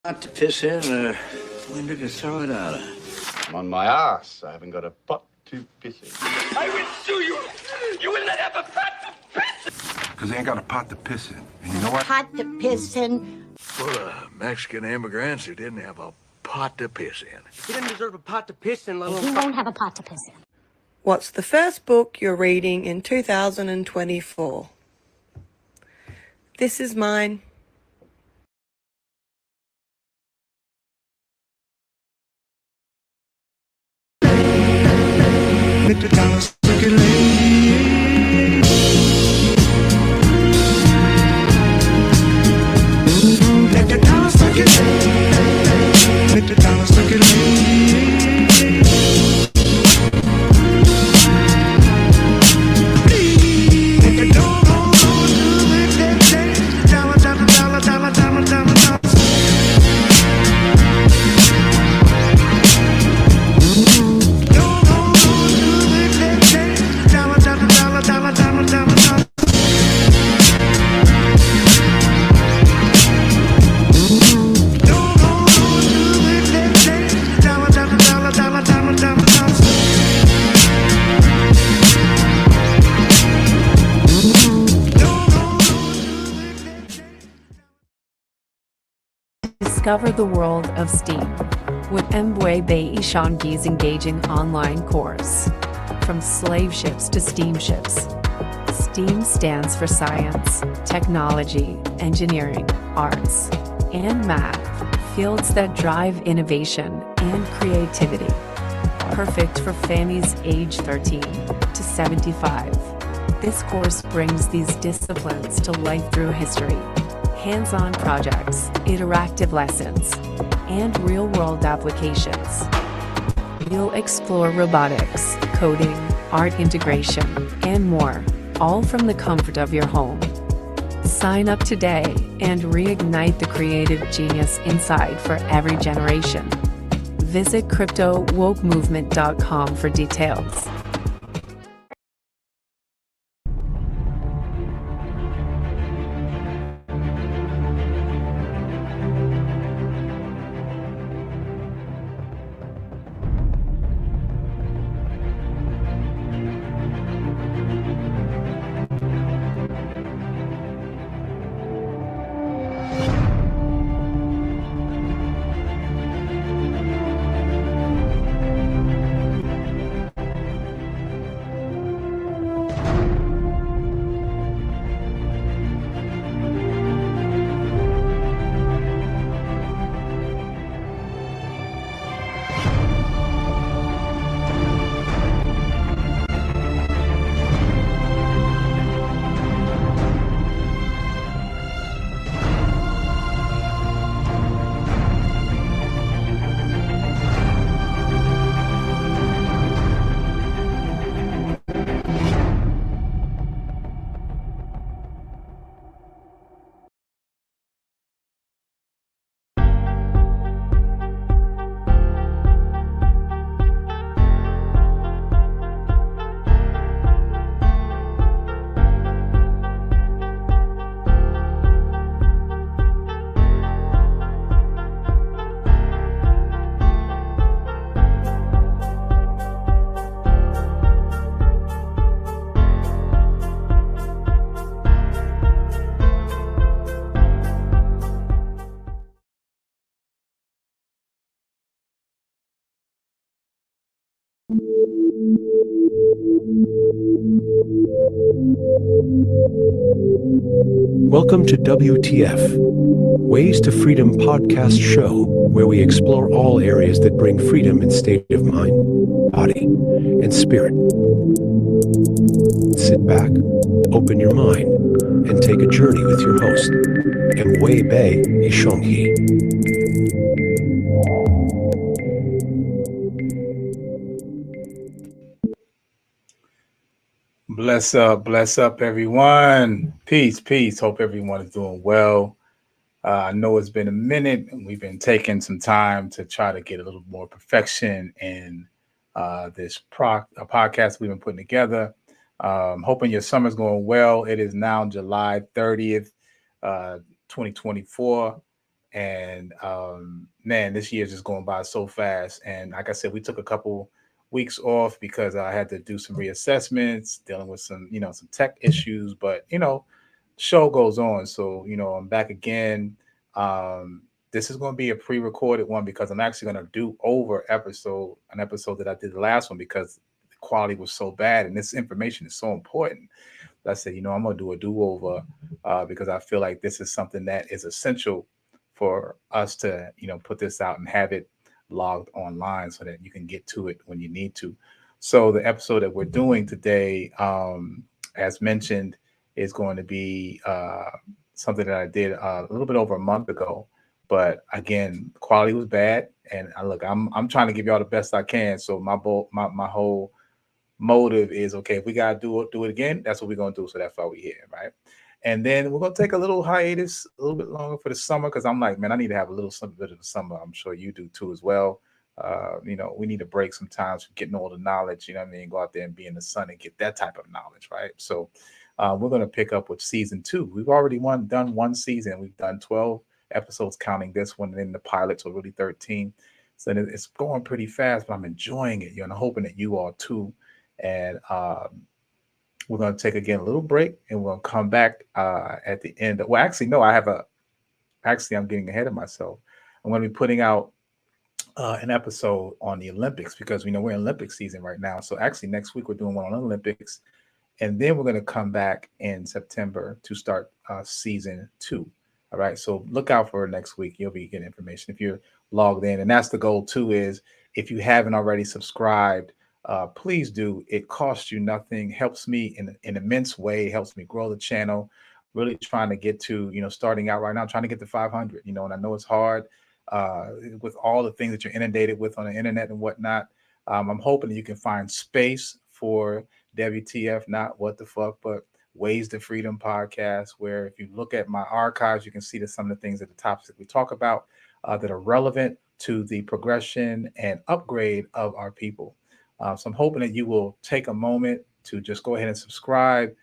Not to piss in, when did you throw it out? I'm on my ass. I haven't got a pot to piss in. I will sue you. You will not have a pot to piss in. Because they ain't got a pot to piss in. And you know what? Pot to piss in. Full of Mexican immigrants who didn't have a pot to piss in. He didn't deserve a pot to piss in, let He alone... won't have a pot to piss in. What's the first book you're reading in 2024? This is mine. Let the dollars circulate. Let the dollars circulate. Let the dollars circulate. Let the door go to it. Dollar, dollar, dollar, dollar, dollar, dollar, dollar. Discover the world of STEAM with Mbwebe Ishangi's engaging online course. From slave ships to steamships, STEAM stands for science, technology, engineering, arts, and math, fields that drive innovation and creativity. Perfect for families age 13 to 75. This course brings these disciplines to life through history, hands-on projects, interactive lessons, and real-world applications. You'll explore robotics, coding, art integration, and more, all from the comfort of your home. Sign up today and reignite the creative genius inside for every generation. Visit CryptoWokeMovement.com for details. Welcome to WTF, Ways to Freedom podcast show, where we explore all areas that bring freedom in state of mind, body, and spirit. Sit back, open your mind, and take a journey with your host, Mbwebe Ishangi. Bless up, everyone. Peace. Hope everyone is doing well. I know it's been a minute, and we've been taking some time to try to get a little more perfection in this podcast we've been putting together. Hoping your summer's going well. It is now July 30th, 2024. And man, this year is just going by so fast. And like I said, we took a couple weeks off because I had to do some reassessments, dealing with some, some tech issues. But show goes on. So I'm back again. This is going to be a pre-recorded one because I'm actually going to do over an episode that I did the last one because the quality was so bad and this information is so important. I said, I'm going to do a do-over because I feel like this is something that is essential for us to, put this out and have it logged online so that you can get to it when you need to. So the episode that we're doing today, as mentioned, is going to be something that I did a little bit over a month ago. But again, quality was bad, and look, I'm trying to give y'all the best I can. So my whole motive is okay. If we gotta do it again, that's what we're gonna do. So that's why we're here, right? And then we're gonna take a little hiatus, a little bit longer for the summer, because I'm like, man, I need to have a little something bit of the summer. I'm sure you do too as well. We need to break sometimes from getting all the knowledge. You know what I mean? Go out there and be in the sun and get that type of knowledge, right? So we're gonna pick up with season 2. We've already done one season. We've done 12 episodes, counting this one, and then the pilot, so really 13. So it's going pretty fast, but I'm enjoying it. I'm hoping that you are too. And we're going to take again a little break, and we're going to come back at the end. Well, actually, no, I'm getting ahead of myself. I'm going to be putting out an episode on the Olympics because we're in Olympic season right now. So actually, next week we're doing one on Olympics, and then we're going to come back in September to start season 2. All right. So look out for next week. You'll be getting information if you're logged in, and that's the goal too. Is if you haven't already subscribed, please do. It costs you nothing, helps me in an immense way, helps me grow the channel. Really trying to get to, starting out right now, trying to get to 500, and I know it's hard with all the things that you're inundated with on the internet and whatnot. I'm hoping that you can find space for WTF, not what the fuck, but Ways to Freedom podcast, where if you look at my archives, you can see that some of the things at the topics that we talk about that are relevant to the progression and upgrade of our people. So I'm hoping that you will take a moment to just go ahead and subscribe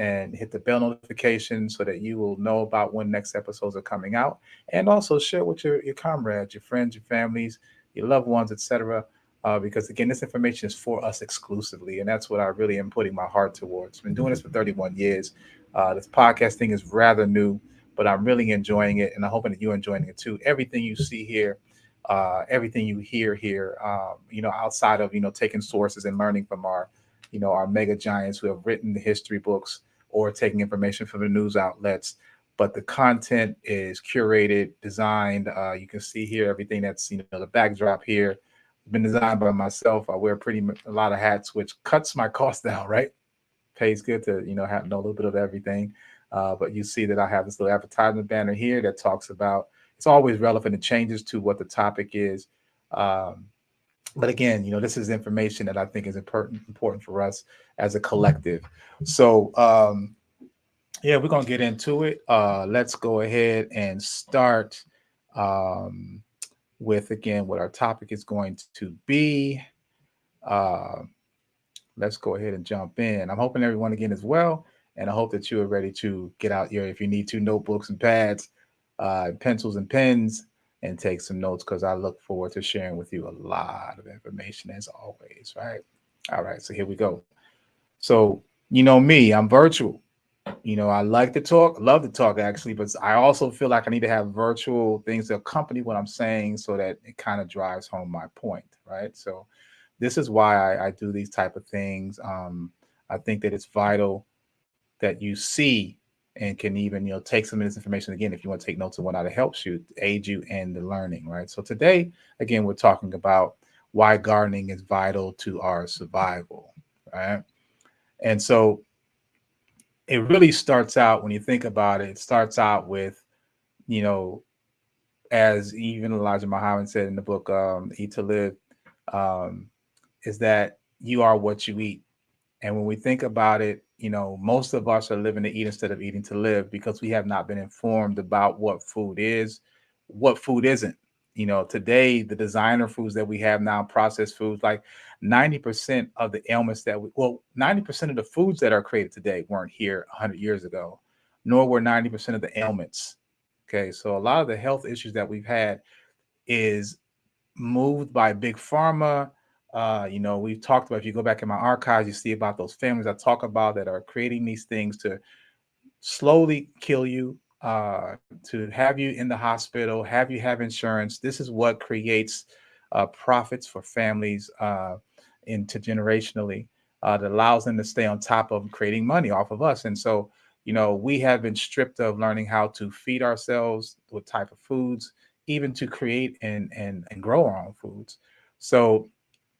and hit the bell notification so that you will know about when next episodes are coming out, and also share with your comrades, your friends, your families, your loved ones, etc. Because again, this information is for us exclusively, and that's what I really am putting my heart towards. I've been doing this for 31 years. This podcasting is rather new, but I'm really enjoying it, and I'm hoping that you're enjoying it too. Everything you see here, everything you hear here, outside of taking sources and learning from our mega giants who have written the history books or taking information from the news outlets. But the content is curated, designed. You can see here everything that's the backdrop here been designed by myself. I wear a lot of hats, which cuts my cost down, right? Pays good to know a little bit of everything. But you see that I have this little advertisement banner here that talks about, it's always relevant and changes to what the topic is. But again, this is information that I think is important for us as a collective. So yeah, we're gonna get into it. Let's go ahead and start with again what our topic is going to be. Let's go ahead and jump in. I'm hoping everyone again as well, and I hope that you are ready to get out your, if you need to, notebooks and pads, pencils and pens, and take some notes, because I look forward to sharing with you a lot of information as always, right? All right, so here we go. So me, I'm virtual. I like to talk, love to talk actually, but I also feel like I need to have virtual things to accompany what I'm saying so that it kind of drives home my point, right? So this is why I do these type of things. I think that it's vital that you see and can even, take some of this information again, if you want to take notes and whatnot, it helps you, aid you in the learning, right? So today, again, we're talking about why gardening is vital to our survival, right? And so it really starts out, when you think about it, it starts out with, as even Elijah Muhammad said in the book, Eat to Live, is that you are what you eat. And when we think about it, most of us are living to eat instead of eating to live, because we have not been informed about what food is, what food isn't. Today, the designer foods that we have now, processed foods, like 90% of the ailments 90% of the foods that are created today weren't here 100 years ago, nor were 90% of the ailments Okay, so a lot of the health issues that we've had is moved by big pharma. We've talked about, if you go back in my archives, you see about those families I talk about that are creating these things to slowly kill you, to have you in the hospital, have you have insurance. This is what creates profits for families intergenerationally, that allows them to stay on top of creating money off of us. And so, we have been stripped of learning how to feed ourselves, what type of foods, even to create and grow our own foods. So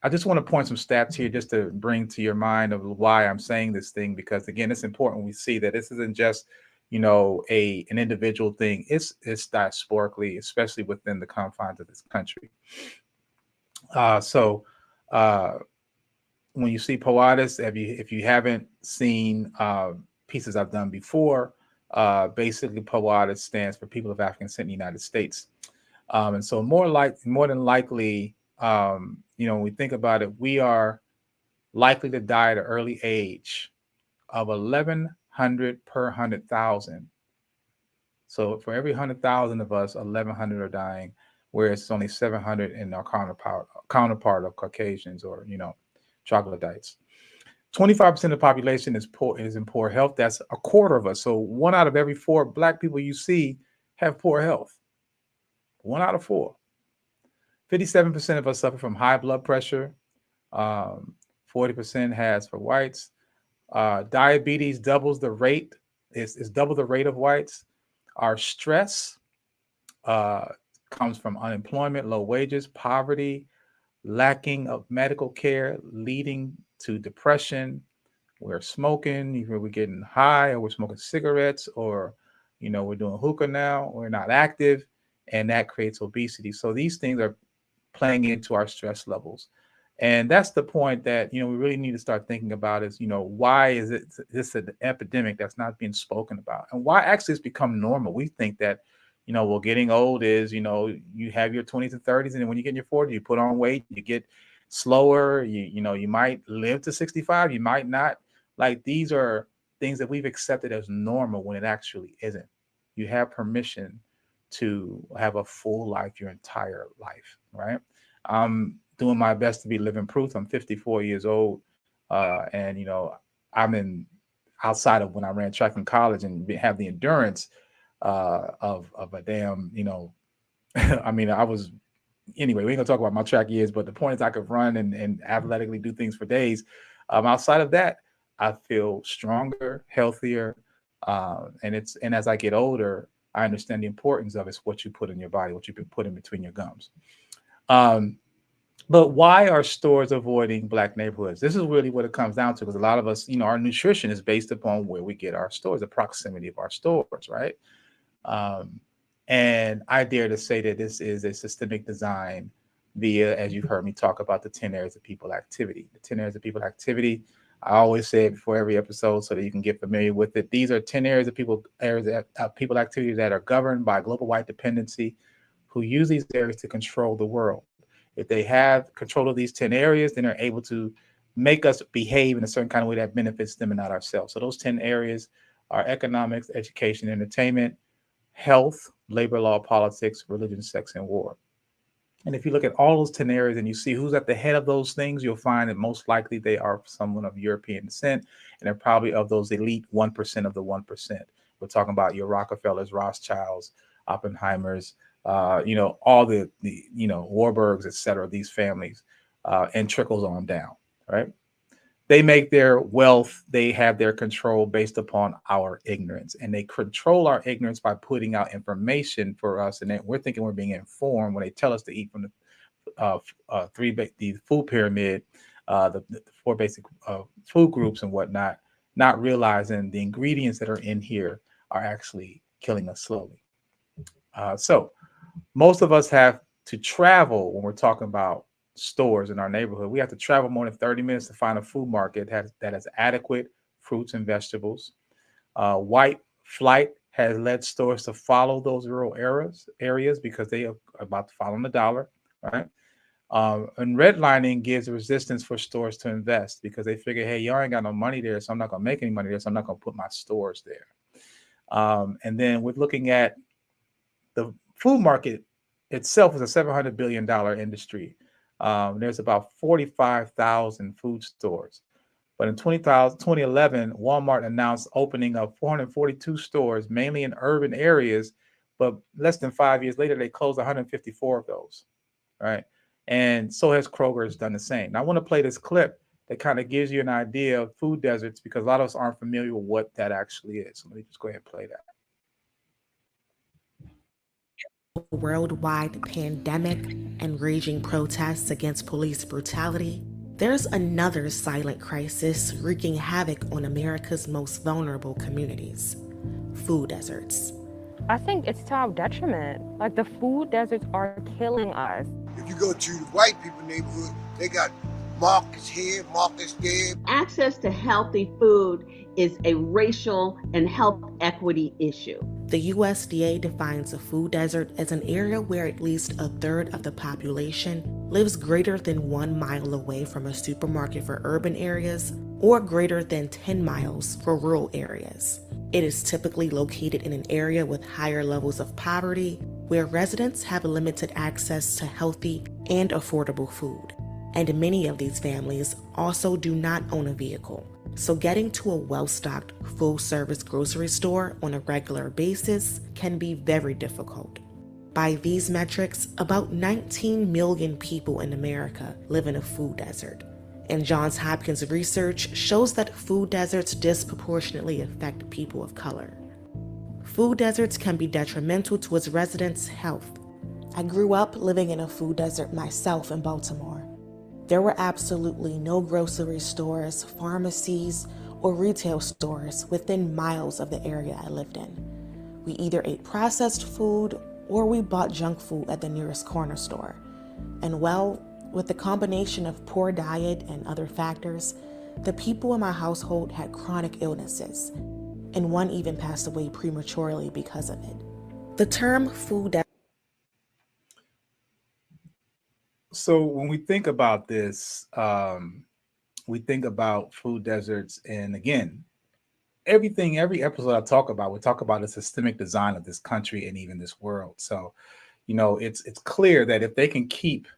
I just want to point some stats here just to bring to your mind of why I'm saying this thing, because again, it's important we see that this isn't just, an individual thing. It's diasporically, especially within the confines of this country. So when you see POATUS, if you haven't seen pieces I've done before, basically POATUS stands for People of African Descent in the United States. And so more than likely, when we think about it, we are likely to die at an early age of 1,100 per 100,000. So for every 100,000 of us, 1,100 are dying, whereas it's only 700 in our counterpart of Caucasians or troglodytes. 25% of the population is in poor health. That's a quarter of us. So 1 out of every 4 Black people you see have poor health. 1 out of 4. 57% of us suffer from high blood pressure. 40% has for whites. Diabetes doubles the rate. Is double the rate of whites. Our stress comes from unemployment, low wages, poverty, lacking of medical care, leading to depression. We're smoking, either we're getting high or we're smoking cigarettes, or we're doing hookah now, we're not active, and that creates obesity. So these things are playing into our stress levels. And that's the point that we really need to start thinking about is, why is this an epidemic that's not being spoken about, and why actually it's become normal. We think that well, getting old is you have your 20s and 30s, and then when you get in your 40s, you put on weight, you get slower, you might live to 65, you might not. Like, these are things that we've accepted as normal when it actually isn't. You have permission to have a full life, your entire life, right? I'm doing my best to be living proof. I'm 54 years old, and I'm in outside of when I ran track in college and have the endurance of a damn, I mean, I was, anyway, we ain't gonna talk about my track years, but the point is I could run and athletically do things for days. Outside of that, I feel stronger, healthier, and as I get older, I understand the importance of it's what you put in your body, what you've been putting between your gums. But why are stores avoiding Black neighborhoods? This is really what it comes down to, because a lot of us, our nutrition is based upon where we get our stores, the proximity of our stores, right? And I dare to say that this is a systemic design via, as you've heard me talk about, the 10 areas of people activity. The 10 areas of people activity, I always say it before every episode so that you can get familiar with it. These are 10 areas of people activity that are governed by global white dependency, who use these areas to control the world. If they have control of these 10 areas, then they're able to make us behave in a certain kind of way that benefits them and not ourselves. So those 10 areas are economics, education, entertainment, health, labor law, politics, religion, sex, and war. And if you look at all those 10 areas and you see who's at the head of those things, you'll find that most likely they are someone of European descent, and they're probably of those elite 1% of the 1%. We're talking about your Rockefellers, Rothschilds, Oppenheimers, all the Warburgs, et cetera, these families, and trickles on down, right? They make their wealth, they have their control based upon our ignorance, and they control our ignorance by putting out information for us. And then we're thinking we're being informed when they tell us to eat from the food pyramid, the 4 basic food groups and whatnot, not realizing the ingredients that are in here are actually killing us slowly. So most of us have to travel when we're talking about stores in our neighborhood. We have to travel more than 30 minutes to find a food market that has adequate fruits and vegetables. White flight has led stores to follow those rural areas because they are about to follow the dollar, right? And redlining gives resistance for stores to invest because they figure, hey, y'all ain't got no money there, so I'm not gonna make any money there, so I'm not gonna put my stores there. And then we're looking at the food market itself is a $700 billion industry. There's about 45,000 food stores. But in 2011, Walmart announced opening of 442 stores, mainly in urban areas. But less than 5 years later, they closed 154 of those, right? And so has Kroger has done the same. Now, I want to play this clip that kind of gives you an idea of food deserts because a lot of us aren't familiar with what that actually is. So let me just go ahead and play that. Worldwide pandemic and raging protests against police brutality, there's another silent crisis wreaking havoc on America's most vulnerable communities: food deserts. I think it's to our detriment. Like, the food deserts are killing us. If you go to the white people neighborhood, they got markets here, markets there. Access to healthy food is a racial and health equity issue. The USDA defines a food desert as an area where at least a third of the population lives greater than 1 mile away from a supermarket for urban areas or greater than 10 miles for rural areas. It is typically located in an area with higher levels of poverty, where residents have limited access to healthy and affordable food. And many of these families also do not own a vehicle, so getting to a well-stocked, full-service grocery store on a regular basis can be very difficult. By these metrics, about 19 million people in America live in a food desert. And Johns Hopkins research shows that food deserts disproportionately affect people of color. Food deserts can be detrimental to its residents' health. I grew up living in a food desert myself in Baltimore. There were absolutely no grocery stores, pharmacies, or retail stores within miles of the area I lived in. We either ate processed food or we bought junk food at the nearest corner store. And well, with the combination of poor diet and other factors, the people in my household had chronic illnesses, and one even passed away prematurely because of it. The term food desert. So when we think about this, we think about food deserts, and again, every episode I talk about, we talk about the systemic design of this country and even this world. So, it's clear that if they can keep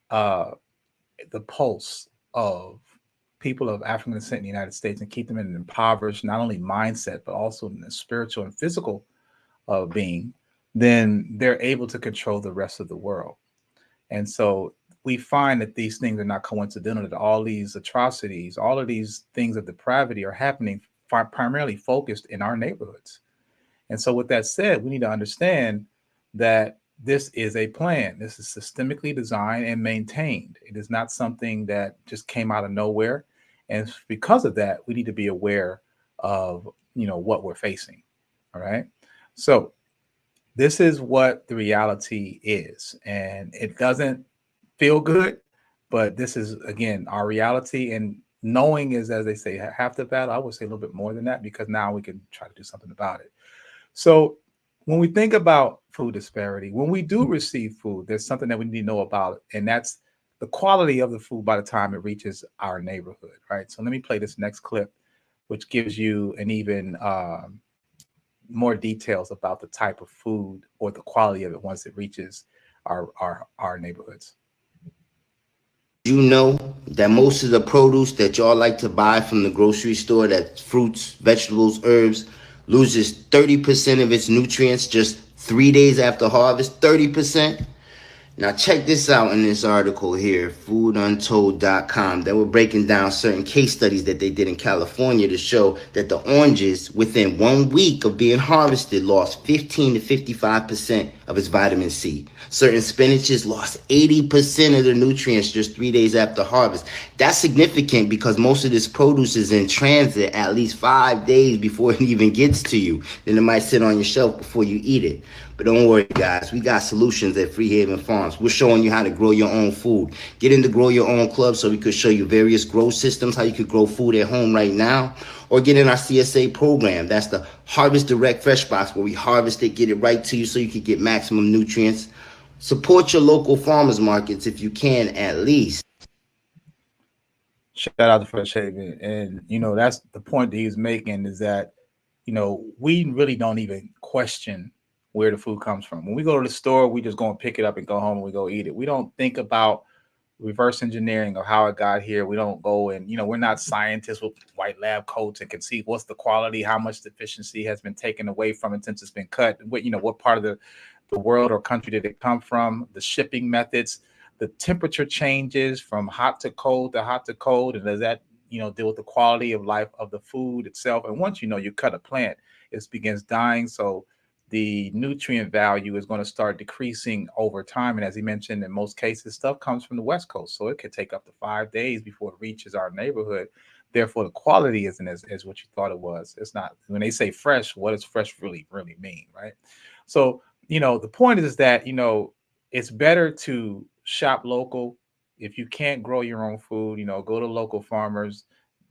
the pulse of people of African descent in the United States and keep them in an impoverished, not only mindset, but also in the spiritual and physical being, then they're able to control the rest of the world. And so we find that these things are not coincidental, that all these atrocities, all of these things of depravity are happening primarily focused in our neighborhoods. And so with that said, we need to understand that this is a plan. This is systemically designed and maintained. It is not something that just came out of nowhere. And because of that, we need to be aware of, what we're facing. All right. So this is what the reality is. And it doesn't feel good, but this is, again, our reality. And knowing is, as they say, half the battle. I would say a little bit more than that, because now we can try to do something about it. So when we think about food disparity, when we do receive food, there's something that we need to know about, and that's the quality of the food by the time it reaches our neighborhood, right? So let me play this next clip, which gives you an even more details about the type of food or the quality of it once it reaches our neighborhoods. You know that most of the produce that y'all like to buy from the grocery store, that fruits, vegetables, herbs, loses 30% of its nutrients just 3 days after harvest. 30%. Now check this out in this article here, fooduntold.com, that we're breaking down certain case studies that they did in California to show that the oranges within 1 week of being harvested lost 15 to 55% of its vitamin C. Certain spinaches lost 80% of their nutrients just 3 days after harvest. That's significant because most of this produce is in transit at least 5 days before it even gets to you. Then it might sit on your shelf before you eat it. But don't worry, guys. We got solutions at Free Haven Farms. We're showing you how to grow your own food. Get in the Grow Your Own Club so we could show you various grow systems, how you could grow food at home right now. Or get in our CSA program. That's the Harvest Direct Fresh Box, where we harvest it, get it right to you so you can get maximum nutrients. Support your local farmers markets if you can, at least. Shout out to Fresh Haven. And, that's the point that he's making, is that, we really don't even question where the food comes from. When we go to the store, we just go and pick it up and go home and we go eat it. We don't think about reverse engineering of how it got here. We don't go and, we're not scientists with white lab coats and can see what's the quality, how much deficiency has been taken away from it since it's been cut. What part of the world or country did it come from? The shipping methods, the temperature changes from hot to cold to hot to cold. And does that, deal with the quality of life of the food itself? And once, you cut a plant, it begins dying. So the nutrient value is going to start decreasing over time. And as he mentioned, in most cases, stuff comes from the West Coast. So it could take up to 5 days before it reaches our neighborhood. Therefore, the quality isn't as what you thought it was. It's not. When they say fresh, what does fresh really mean, right? So, the point is that, it's better to shop local. If you can't grow your own food, go to local farmers,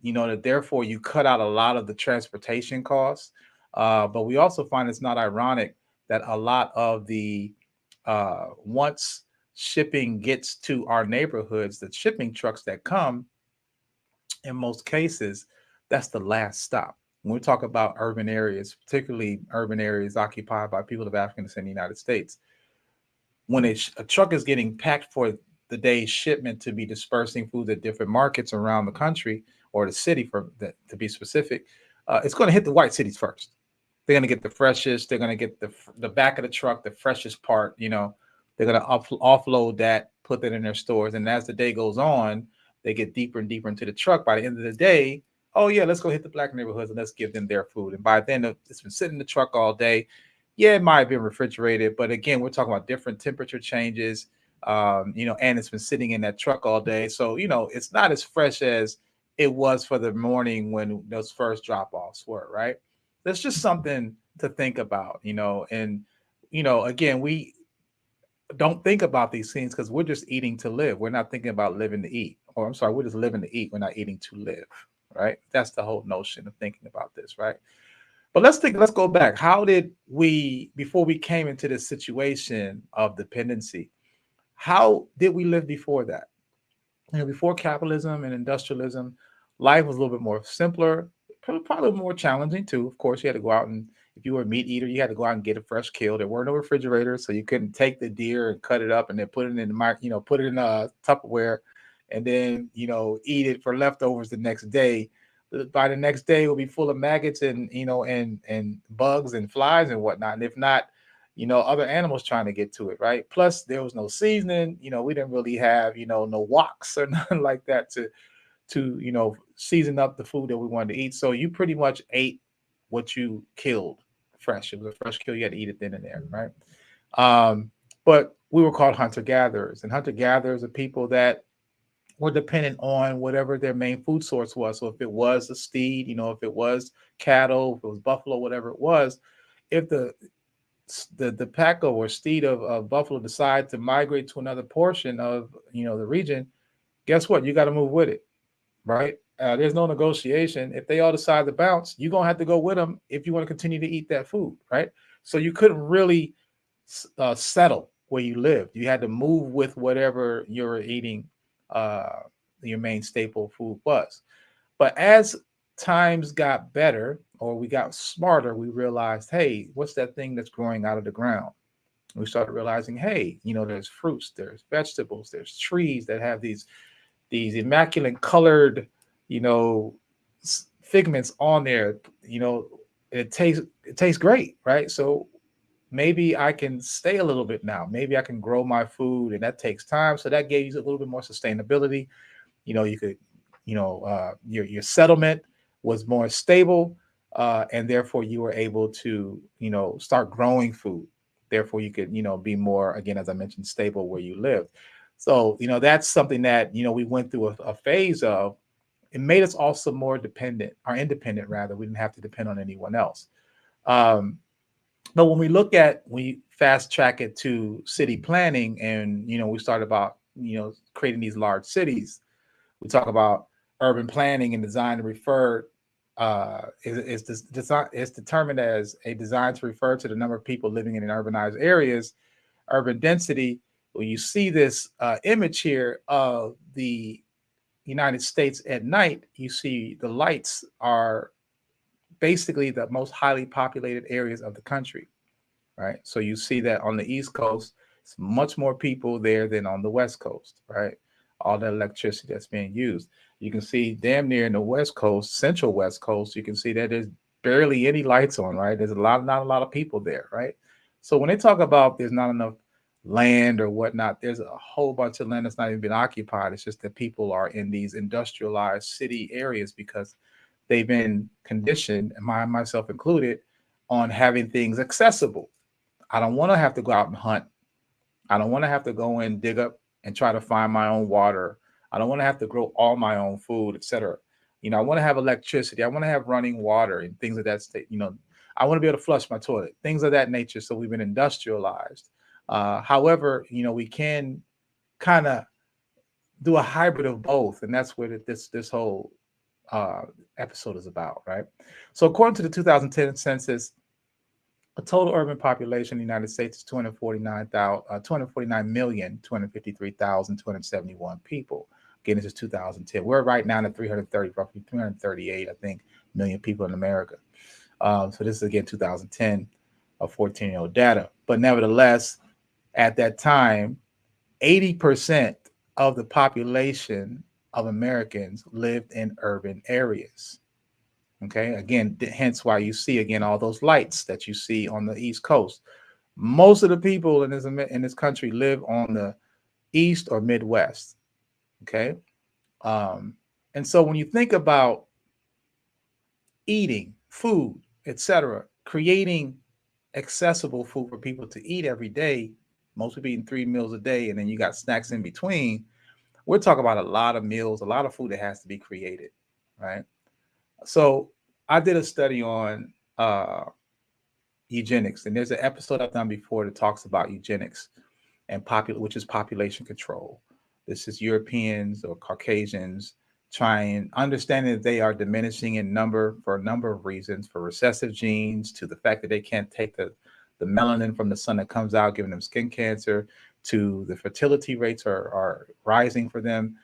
that therefore you cut out a lot of the transportation costs. But we also find it's not ironic that a lot of the once shipping gets to our neighborhoods, the shipping trucks that come, in most cases, that's the last stop. When we talk about urban areas, particularly urban areas occupied by people of African descent in the United States, when a truck is getting packed for the day's shipment to be dispersing food at different markets around the country or the city, to be specific, it's going to hit the white cities first. They're going to get the freshest. They're going to get the back of the truck, the freshest part. They're going to offload that, put that in their stores. And as the day goes on, they get deeper and deeper into the truck. By the end of the day, oh yeah, let's go hit the black neighborhoods and let's give them their food. And by then, it's been sitting in the truck all day. Yeah, it might have been refrigerated, but again, we're talking about different temperature changes. And it's been sitting in that truck all day. So, it's not as fresh as it was for the morning when those first drop-offs were, right? That's just something to think about, and, again, we don't think about these things because we're just eating to live. We're not thinking about living to eat, or I'm sorry, we're just living to eat. We're not eating to live, right? That's the whole notion of thinking about this, right? But let's go back. How did we, before we came into this situation of dependency, how did we live before that? Before capitalism and industrialism, life was a little bit more simpler, probably more challenging too. Of course, you had to go out and, if you were a meat eater, you had to go out and get a fresh kill. There were no refrigerators, so you couldn't take the deer and cut it up and then put it in the put it in a Tupperware, and then eat it for leftovers the next day. By the next day, it will be full of maggots and and bugs and flies and whatnot. And if not, other animals trying to get to it, right? Plus, there was no seasoning. We didn't really have no woks or nothing like that to season up the food that we wanted to eat. So you pretty much ate what you killed fresh. It was a fresh kill. You had to eat it then and there, right? But we were called hunter gatherers, and hunter gatherers are people that were dependent on whatever their main food source was. So if it was a steed, if it was cattle, if it was buffalo, whatever it was, if the pack or steed of buffalo decide to migrate to another portion of the region, guess what? You got to move with it, right? There's no negotiation. If they all decide to bounce, you're gonna have to go with them if you want to continue to eat that food, right? So you couldn't really settle where you lived. You had to move with whatever you were eating, your main staple food was. But as times got better, or we got smarter, we realized, hey, what's that thing that's growing out of the ground? We started realizing, hey, there's fruits, there's vegetables, there's trees that have these immaculate colored, figments on there. It tastes great, right? So maybe I can stay a little bit now. Maybe I can grow my food, and that takes time. So that gave you a little bit more sustainability. You could, your settlement was more stable, and therefore you were able to, start growing food. Therefore, you could, be more, again, as I mentioned, stable where you lived. So, that's something that, we went through a phase of. It made us also more dependent, or independent rather. We didn't have to depend on anyone else. But when we fast track it to city planning, and, we start about, creating these large cities, we talk about urban planning and design to refer, is determined as a design to refer to the number of people living in urbanized areas, urban density. When you see this image here of the United States at night, you see the lights are basically the most highly populated areas of the country, right? So you see that on the East Coast, it's much more people there than on the West Coast, right? All that electricity that's being used. You can see damn near in the West Coast, central West Coast, you can see that there's barely any lights on, right? There's not a lot of people there, right? So when they talk about there's not enough land or whatnot, there's a whole bunch of land that's not even been occupied. It's just that people are in these industrialized city areas because they've been conditioned, myself included, on having things accessible. I don't want to have to go out and hunt. I don't want to have to go and dig up and try to find my own water. I don't want to have to grow all my own food, etc. I want to have electricity. I want to have running water and things of that state. I want to be able to flush my toilet, things of that nature. So we've been industrialized. However, we can kind of do a hybrid of both, and that's what this whole episode is about, right? So according to the 2010 census, the total urban population in the United States is 249,253,271 people. Again, this is 2010. We're right now at roughly 338, I think, million people in America. So this is, again, 2010, 14-year-old data. But nevertheless, at that time, 80% of the population of Americans lived in urban areas. Okay, again, hence why you see, again, all those lights that you see on the East Coast. Most of the people in this country live on the East or Midwest. Okay, and so when you think about eating, food, etc., creating accessible food for people to eat every day, most people eating 3 meals a day, and then you got snacks in between. We're talking about a lot of meals, a lot of food that has to be created, right? So I did a study on eugenics, and there's an episode I've done before that talks about eugenics and which is population control. This is Europeans or Caucasians trying, understanding that they are diminishing in number for a number of reasons, for recessive genes, to the fact that they can't take the melanin from the sun that comes out, giving them skin cancer, to the fertility rates are rising for them.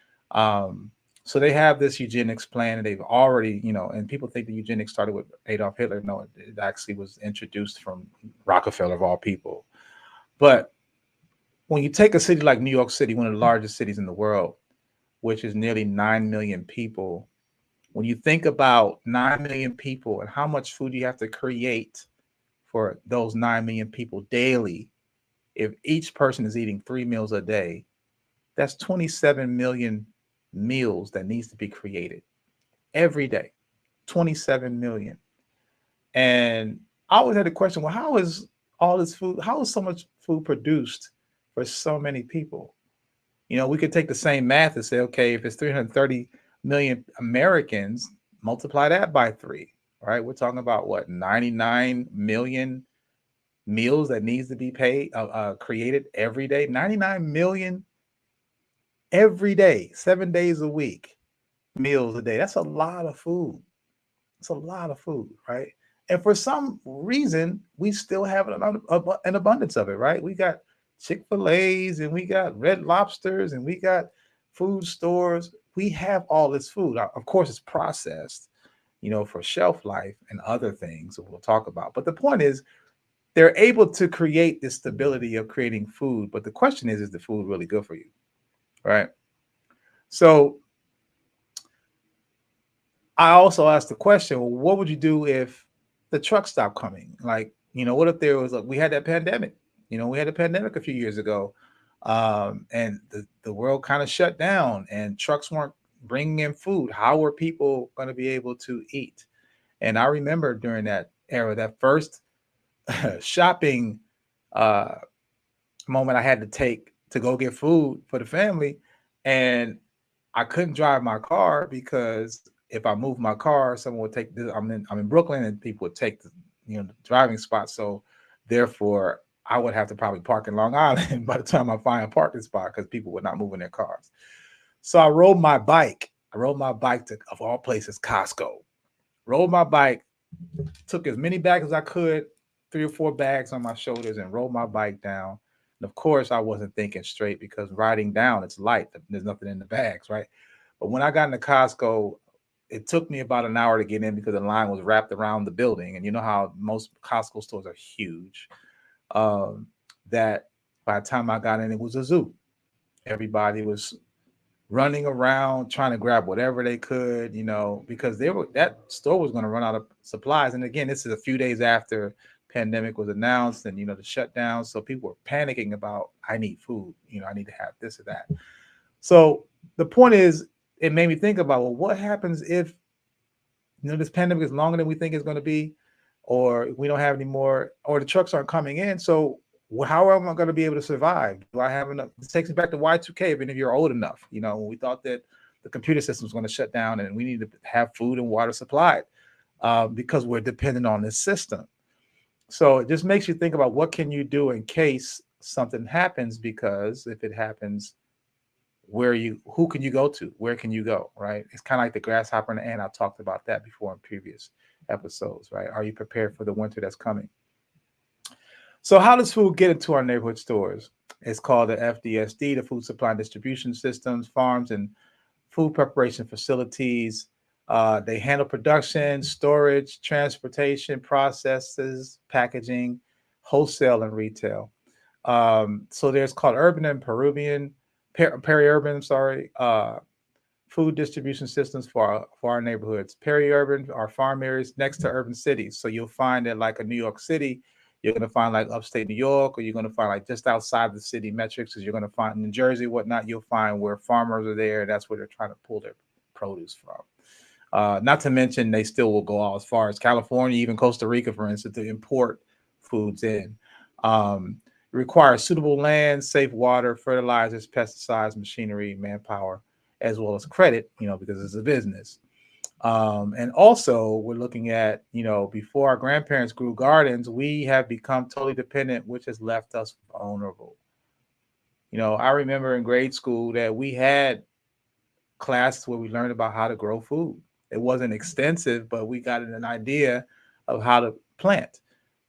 So they have this eugenics plan, and they've already, and people think the eugenics started with Adolf Hitler. No, it actually was introduced from Rockefeller, of all people. But when you take a city like New York City, one of the largest cities in the world, which is nearly 9 million people, when you think about 9 million people and how much food you have to create for those 9 million people daily, if each person is eating 3 meals a day, that's 27 million meals that needs to be created every day. 27 million. And I always had the question, well, how is all this food, how is so much food produced for so many people? We could take the same math and say, okay, if it's 330 million Americans, multiply that by 3, right? We're talking about what, 99 million meals that needs to be created every day. 99 million every day, 7 days a week, meals a day. That's a lot of food. It's a lot of food, right? And for some reason, we still have an abundance of it, right? We got Chick-fil-A's and we got Red Lobsters and we got food stores. We have all this food. Of course, it's processed, for shelf life and other things that we'll talk about. But the point is, they're able to create this stability of creating food. But the question is the food really good for you, right? So I also asked the question, well, what would you do if the trucks stopped coming? Like, what if there was we had that pandemic? We had a pandemic a few years ago, and the world kind of shut down and trucks weren't bringing in food. How were people going to be able to eat? And I remember during that era, that first shopping moment I had to take to go get food for the family, and I couldn't drive my car because if I moved my car, someone would take this. I'm in Brooklyn, and people would take the the driving spot. So therefore, I would have to probably park in Long Island by the time I find a parking spot because people would not move in their cars. So I rode my bike. I rode my bike to, of all places, Costco. Rode my bike, took as many bags as I could, 3 or 4 bags on my shoulders, and rode my bike down. And of course, I wasn't thinking straight because riding down, it's light. There's nothing in the bags, right? But when I got into Costco, it took me about an hour to get in because the line was wrapped around the building. And you know how most Costco stores are huge. that by the time I got in, it was a zoo. Everybody was running around trying to grab whatever they could, because that store was going to run out of supplies. And again, this is a few days after pandemic was announced and the shutdown. So people were panicking about, I need food, I need to have this or that. So the point is, it made me think about, well, what happens if this pandemic is longer than we think it's going to be, or we don't have any more, or the trucks aren't coming in. So how am I going to be able to survive? Do I have enough? This takes me back to Y2K, even if you're old enough, when we thought that the computer system was going to shut down and we need to have food and water supplied because we're dependent on this system. So it just makes you think about what can you do in case something happens, because if it happens, who can you go to? Where can you go, right? It's kind of like the grasshopper and the ant. I talked about that before in previous episodes, right? Are you prepared for the winter that's coming? So how does food get into our neighborhood stores? It's called the FDSD, the Food Supply and Distribution Systems, farms and food preparation facilities. They handle production, storage, transportation, processes, packaging, wholesale, and retail. So there's called urban and peri-urban, food distribution systems for our neighborhoods. Peri-urban are farm areas next to urban cities. So you'll find that like a New York City, you're going to find like upstate New York, or you're going to find like just outside the city metrics, as you're going to find in New Jersey, whatnot, you'll find where farmers are there. That's where they're trying to pull their produce from. Not to mention, they still will go all as far as California, even Costa Rica, for instance, to import foods in. It requires suitable land, safe water, fertilizers, pesticides, machinery, manpower, as well as credit, because it's a business. And also we're looking at, before our grandparents grew gardens, we have become totally dependent, which has left us vulnerable. I remember in grade school that we had classes where we learned about how to grow food. It wasn't extensive, but we got an idea of how to plant.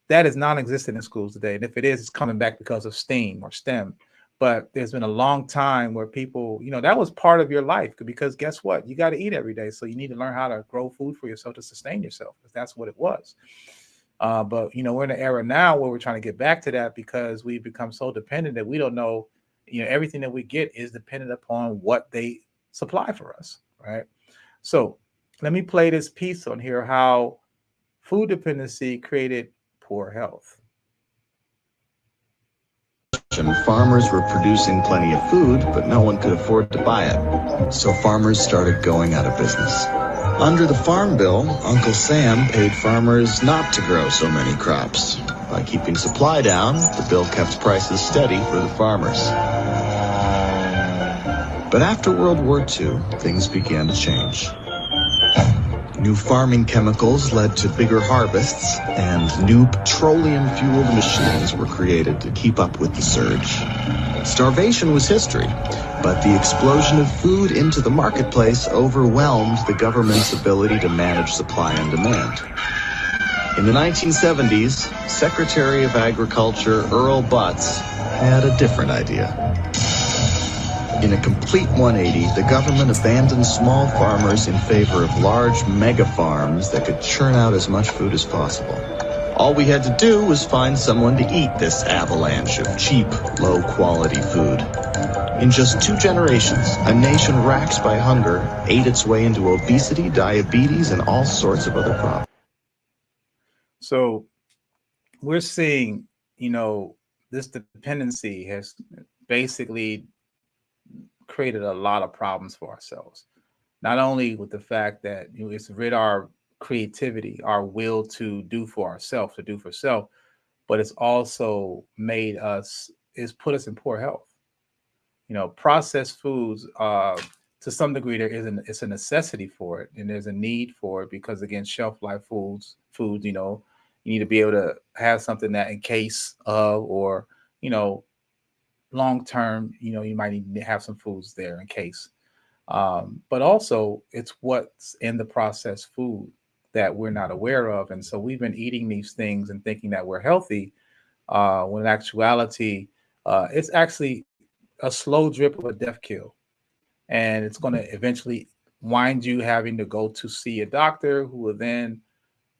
That is non-existent in schools today. And if it is, it's coming back because of STEAM or STEM. But there's been a long time where people, that was part of your life, because guess what? You got to eat every day. So you need to learn how to grow food for yourself to sustain yourself, because that's what it was. But, we're in an era now where we're trying to get back to that, because we've become so dependent that we don't know, everything that we get is dependent upon what they supply for us, right? So let me play this piece on here, how food dependency created poor health. Farmers were producing plenty of food, but no one could afford to buy it. So farmers started going out of business. Under the Farm Bill, Uncle Sam paid farmers not to grow so many crops. By keeping supply down, the bill kept prices steady for the farmers. But after World War II, things began to change. New farming chemicals led to bigger harvests, and new petroleum-fueled machines were created to keep up with the surge. Starvation was history, but the explosion of food into the marketplace overwhelmed the government's ability to manage supply and demand. In the 1970s, Secretary of Agriculture Earl Butz had a different idea. In a complete 180, the government abandoned small farmers in favor of large mega farms that could churn out as much food as possible. All we had to do was find someone to eat this avalanche of cheap, low-quality food. In just 2 generations, a nation racked by hunger ate its way into obesity, diabetes, and all sorts of other problems. So we're seeing, this dependency has basically created a lot of problems for ourselves. Not only with the fact that it's rid our creativity, our will to do for ourselves, to do for self, but it's also made us, it's put us in poor health. Processed foods, to some degree, it's a necessity for it, and there's a need for it, because again, shelf life foods, you need to be able to have something that in case of, or, long term, you might need to have some foods there in case. But also it's what's in the processed food that we're not aware of. And so we've been eating these things and thinking that we're healthy, when in actuality, it's actually a slow drip of a death kill. And it's going to eventually wind you having to go to see a doctor, who will then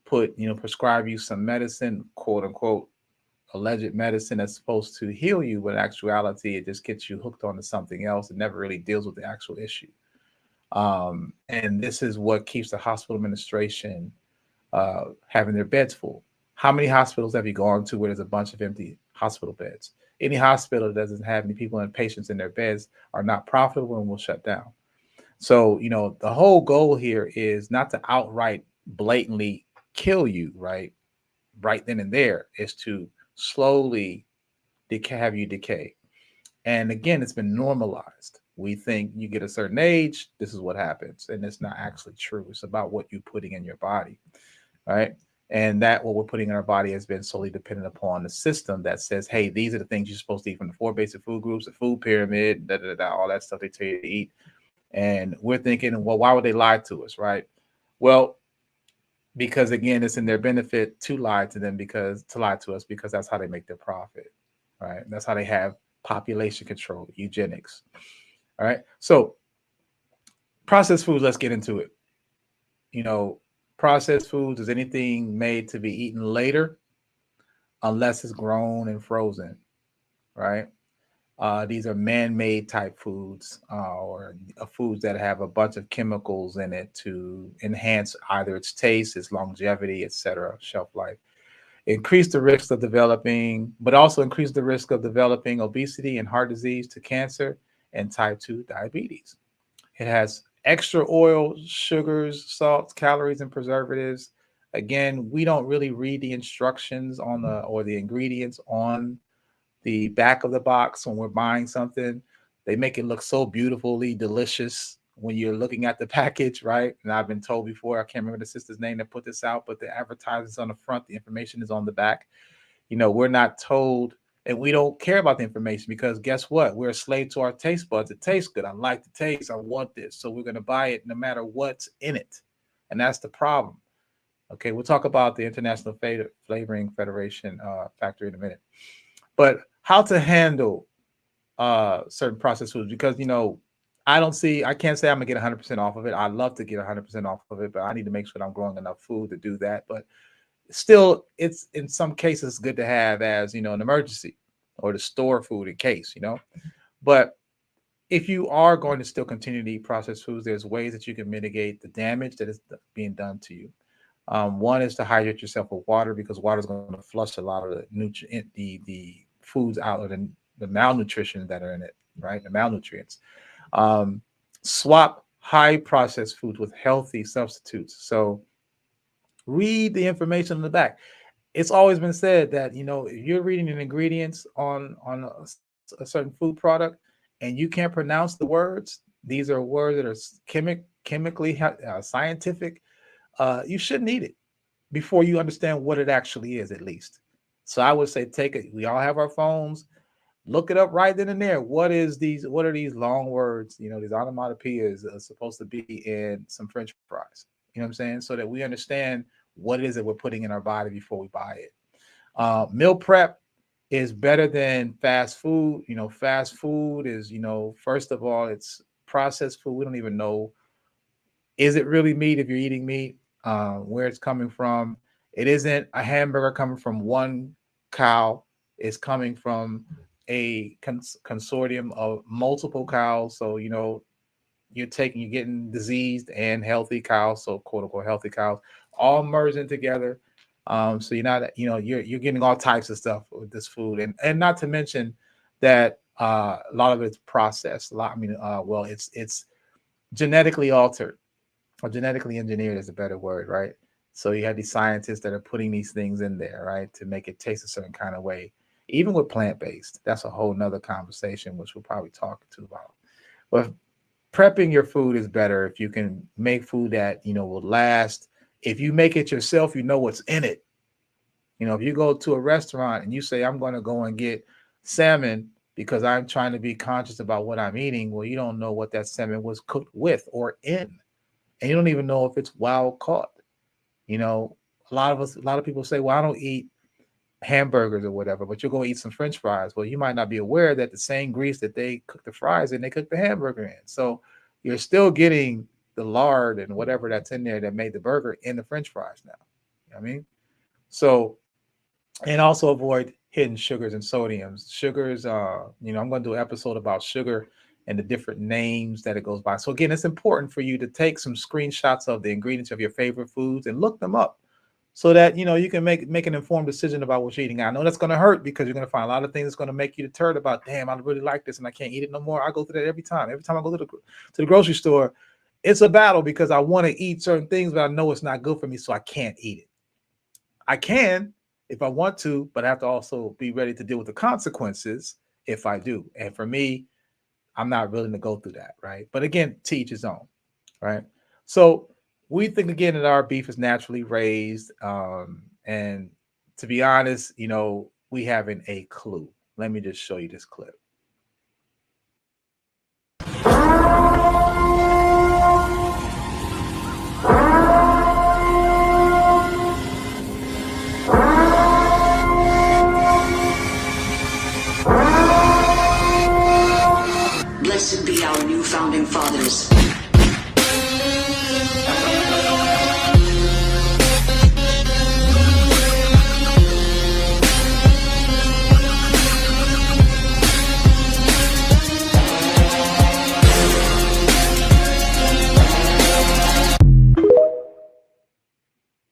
prescribe you some medicine, quote unquote, alleged medicine that's supposed to heal you, but in actuality, it just gets you hooked onto something else. It never really deals with the actual issue. And this is what keeps the hospital administration having their beds full. How many hospitals have you gone to where there's a bunch of empty hospital beds? Any hospital that doesn't have any people and patients in their beds are not profitable and will shut down. So, the whole goal here is not to outright blatantly kill you, right then and there, is to slowly have you decay. And again, it's been normalized. We think you get a certain age, this is what happens. And it's not actually true. It's about what you're putting in your body, right? And that what we're putting in our body has been solely dependent upon the system that says, hey, these are the things you're supposed to eat from the 4 basic food groups, the food pyramid, all that stuff they tell you to eat. And we're thinking, well, why would they lie to us, right? Well, because again, it's in their benefit to lie to us because that's how they make their profit, right? That's how they have population control, eugenics. All right. So processed foods, let's get into it. Processed foods is anything made to be eaten later unless it's grown and frozen, right? These are man-made type foods or foods that have a bunch of chemicals in it to enhance either its taste, its longevity, etc., shelf life. Increase the risk of developing, but also increase the risk of developing obesity and heart disease to cancer and type 2 diabetes. It has extra oil, sugars, salts, calories, and preservatives. Again, we don't really read the instructions or the ingredients on the back of the box when we're buying something. They make it look so beautifully delicious when you're looking at the package, right? And I've been told before, I can't remember the sister's name that put this out, but the advertisements on the front, the information is on the back. We're not told, and we don't care about the information because guess what? We're a slave to our taste buds. It tastes good. I like the taste. I want this. So we're going to buy it no matter what's in it. And that's the problem. Okay, we'll talk about the International Flavoring Federation factory in a minute. But how to handle certain processed foods, because I can't say I'm gonna get 100% off of it. I'd love to get 100% off of it, but I need to make sure that I'm growing enough food to do that. But still, it's in some cases good to have as an emergency or to store food in case. But if you are going to still continue to eat processed foods, there's ways that you can mitigate the damage that is being done to you. One is to hydrate yourself with water because water is going to flush a lot of the foods out of the malnutrition that are in it, right? The malnutrients. Swap high processed foods with healthy substitutes. So read the information on the back. It's always been said that if you're reading the ingredients on a certain food product and you can't pronounce the words, these are words that are chemically scientific. You shouldn't eat it before you understand what it actually is, at least. So I would say take it. We all have our phones. Look it up right then and there. What are these long words? These onomatopoeias are supposed to be in some French fries. You know what I'm saying? So that we understand what it is that we're putting in our body before we buy it. Meal prep is better than fast food. Fast food is, first of all, it's processed food. We don't even know, is it really meat if you're eating meat? Where it's coming from. It isn't a hamburger coming from one cow. It's coming from a consortium of multiple cows. So, you're getting diseased and healthy cows. So quote unquote healthy cows all merging together. So you're not, you're getting all types of stuff with this food. And not to mention that a lot of it's processed. It's genetically altered. Or genetically engineered is a better word, right? So you have these scientists that are putting these things in there, right, to make it taste a certain kind of way. Even with plant-based, that's a whole nother conversation, which we'll probably talk about. But prepping your food is better if you can make food that will last. If you make it yourself, you know what's in it. If you go to a restaurant and you say, I'm going to go and get salmon because I'm trying to be conscious about what I'm eating, well, you don't know what that salmon was cooked with or in. And you don't even know if it's wild caught. A lot of people say, well, I don't eat hamburgers or whatever, but you'll go eat some French fries. Well, you might not be aware that the same grease that they cook the fries in, they cook the hamburger in. So you're still getting the lard and whatever that's in there that made the burger in the French fries now. You know what I mean? So, and also avoid hidden sugars and sodiums. Sugars, I'm going to do an episode about sugar and the different names that it goes by. So again, it's important for you to take some screenshots of the ingredients of your favorite foods and look them up so that you can make an informed decision about what you're eating. I know that's going to hurt because you're going to find a lot of things that's going to make you deterred about, damn, I really like this and I can't eat it no more. I go through that every time. Every time I go to the grocery store, it's a battle because I want to eat certain things, but I know it's not good for me, so I can't eat it. I can if I want to, but I have to also be ready to deal with the consequences if I do. And for me, I'm not willing to go through that, right? But again, to each his own, right? So we think again that our beef is naturally raised, and to be honest, we haven't a clue. Let me just show you this clip. Blessed be our new founding fathers.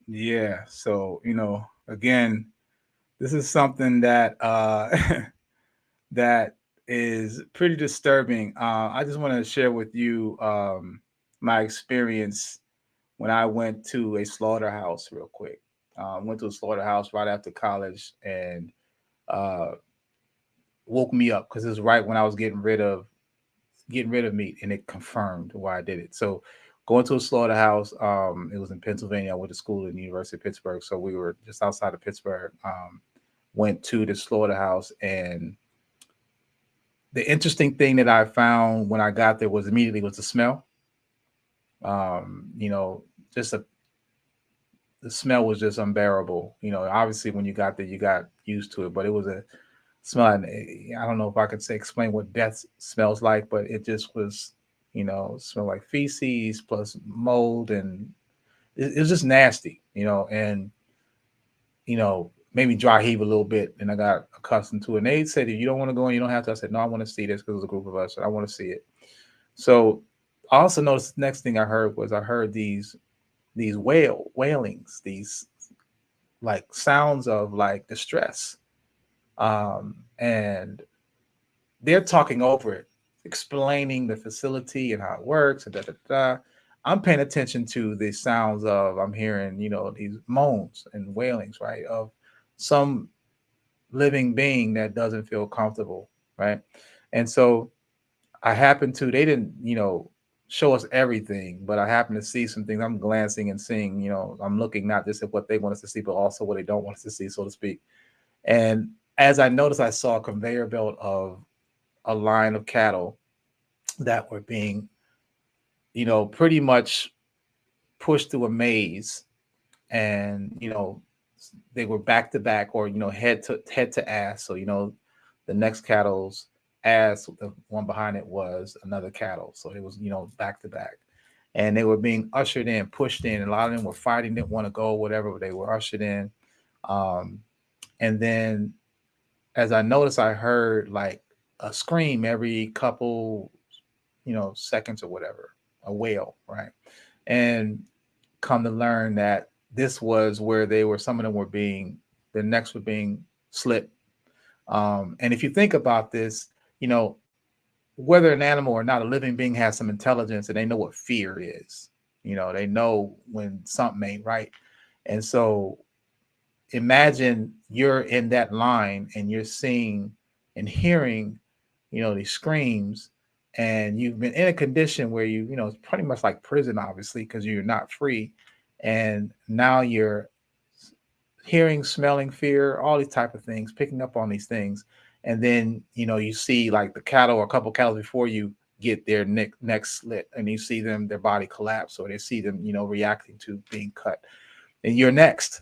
Yeah, so again, this is something that that is pretty disturbing. I just want to share with you my experience when I went to a slaughterhouse real quick. Went to a slaughterhouse right after college and woke me up because it was right when I was getting rid of meat, and it confirmed why I did it. So going to a slaughterhouse, it was in Pennsylvania. I went to school in the University of Pittsburgh, so we were just outside of Pittsburgh. Went to the slaughterhouse, and the interesting thing that I found when I got there was the smell. The smell was just unbearable. Obviously when you got there, you got used to it, but it was a smell. And I don't know if I could explain what death smells like, but it just was, smelled like feces plus mold, and it was just nasty, and made me dry heave a little bit, and I got accustomed to it. And they said, if you don't want to go in, you don't have to. I said, no, I want to see this because it was a group of us. I want to see it. So I also noticed the next thing I heard these wailings, these like sounds of like distress. And they're talking over it, explaining the facility and how it works, and da, da, da. I'm paying attention to the sounds of, I'm hearing, these moans and wailings, right, of some living being that doesn't feel comfortable, right? And so they didn't, show us everything, but I happen to see some things. I'm glancing and seeing, I'm looking not just at what they want us to see, but also what they don't want us to see, so to speak. And as I noticed, I saw a conveyor belt of a line of cattle that were being, pretty much pushed through a maze, and they were back to back, or head to ass. So the next cattle's ass, the one behind it, was another cattle. So it was back to back, and they were being ushered in, pushed in. A lot of them were fighting, didn't want to go, whatever, but they were ushered in. And then as I noticed, I heard like a scream every couple seconds or whatever, a wail, right? And come to learn that this was where some of them were their necks were being slit. And if you think about this, whether an animal or not, a living being has some intelligence, and they know what fear is. They know when something ain't right. And so imagine you're in that line and you're seeing and hearing, these screams, and you've been in a condition where it's pretty much like prison, obviously, because you're not free. And now you're hearing, smelling fear, all these type of things, picking up on these things. And then, you see like the cattle, or a couple cattle before you, get their neck slit, and you see their body collapse, or they see them, reacting to being cut, and you're next.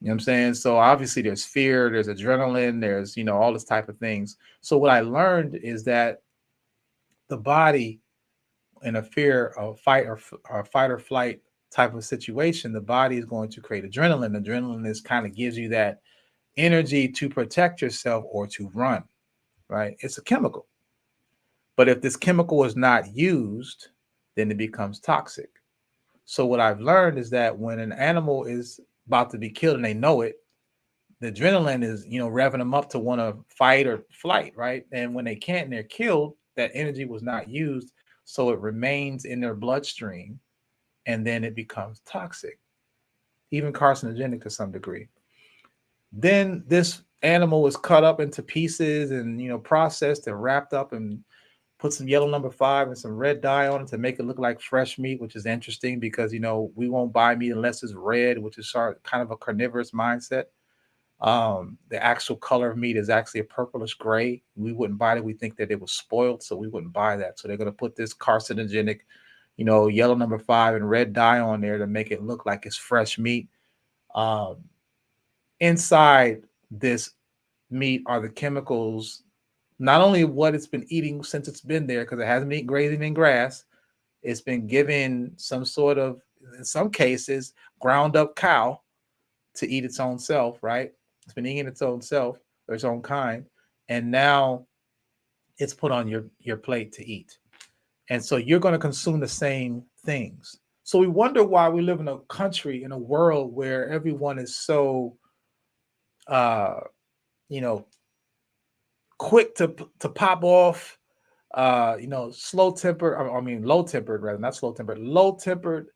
You know what I'm saying? So obviously there's fear, there's adrenaline, there's, all this type of things. So what I learned is that the body, in a fear of fight or flight type of situation, the body is going to create adrenaline. Adrenaline is kind of gives you that energy to protect yourself or to run, right? It's a chemical. But if this chemical is not used, then it becomes toxic. So what I've learned is that when an animal is about to be killed and they know it, the adrenaline is, revving them up to want to fight or flight, right? And when they can't and they're killed, that energy was not used, so it remains in their bloodstream, and then it becomes toxic, even carcinogenic to some degree. Then this animal is cut up into pieces and processed and wrapped up and put some yellow number 5 and some red dye on it to make it look like fresh meat, which is interesting because we won't buy meat unless it's red, which is kind of a carnivorous mindset. The actual color of meat is actually a purplish gray. We wouldn't buy it. We think that it was spoiled, so we wouldn't buy that. So they're going to put this carcinogenic, yellow number 5 and red dye on there to make it look like it's fresh meat. Inside this meat are the chemicals, not only what it's been eating since it's been there, because it hasn't been grazing in grass. It's been given some sort of, in some cases, ground up cow to eat its own self, right? It's been eating its own self or its own kind. And now it's put on your plate to eat. And so you're going to consume the same things. So we wonder why we live in a country, in a world where everyone is so, quick to pop off, slow tempered. I mean, low tempered rather, not slow tempered, low tempered,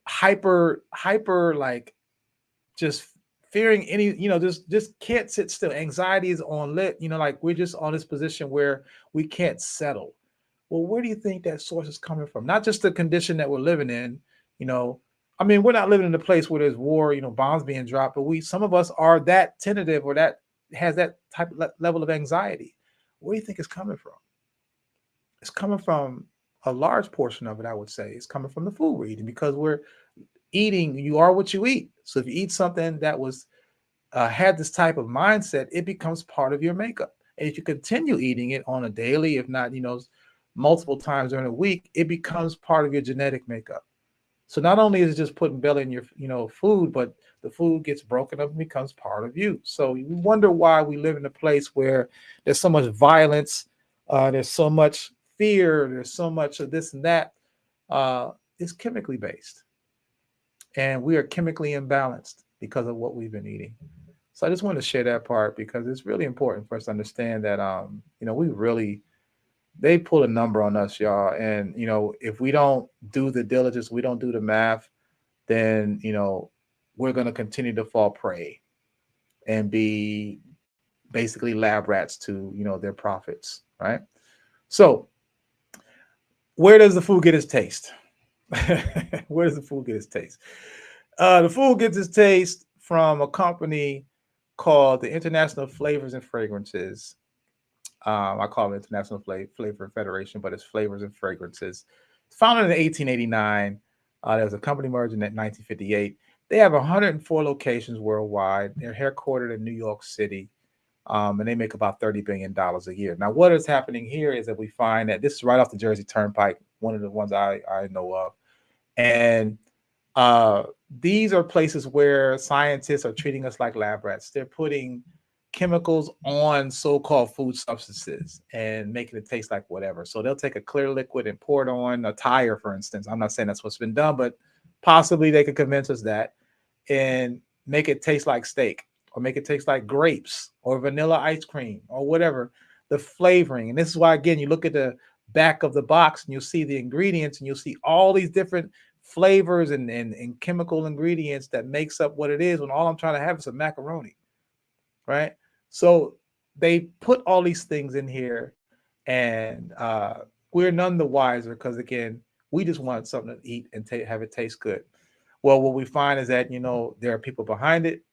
hyper, like just fearing any, just can't sit still. Anxiety is on lit, like we're just on this position where we can't settle. Well, where do you think that source is coming from? Not just the condition that we're living in, I mean, we're not living in a place where there's war, bombs being dropped, but some of us are that tentative or that has that type of level of anxiety. Where do you think it's coming from? It's coming from a large portion of it, I would say. It's coming from the food we're eating, because we're eating, you are what you eat. So if you eat something that was had this type of mindset, it becomes part of your makeup. And if you continue eating it on a daily, if not, multiple times during a week, it becomes part of your genetic makeup. So not only is it just putting belly in your, food, but the food gets broken up and becomes part of you. So we wonder why we live in a place where there's so much violence, there's so much fear, there's so much of this and that. It's chemically based. And we are chemically imbalanced because of what we've been eating. So I just want to share that part because it's really important for us to understand that, they pull a number on us, y'all. And, if we don't do the diligence, we don't do the math, then, we're going to continue to fall prey and be basically lab rats to, their profits, right? So where does the food get its taste? Where does the food get its taste? The food gets its taste from a company called the International Flavors and Fragrances. I call it International Flavor Federation, but it's Flavors and Fragrances. It's founded in 1889. There was a company merged in 1958. They have 104 locations worldwide. They're headquartered in New York City, and they make about $30 billion a year. Now, what is happening here is that we find that this is right off the Jersey Turnpike, one of the ones I know of. And these are places where scientists are treating us like lab rats. They're putting chemicals on so-called food substances and making it taste like whatever. So they'll take a clear liquid and pour it on a tire, for instance. I'm not saying that's what's been done, but possibly they could convince us that, and make it taste like steak, or make it taste like grapes or vanilla ice cream or whatever, the flavoring. And this is why, again, you look at the back of the box and you'll see the ingredients and you'll see all these different flavors and chemical ingredients that makes up what it is, when all I'm trying to have is a macaroni, right? So they put all these things in here, and we're none the wiser because, again, we just want something to eat and have it taste good. Well, what we find is that, there are people behind it.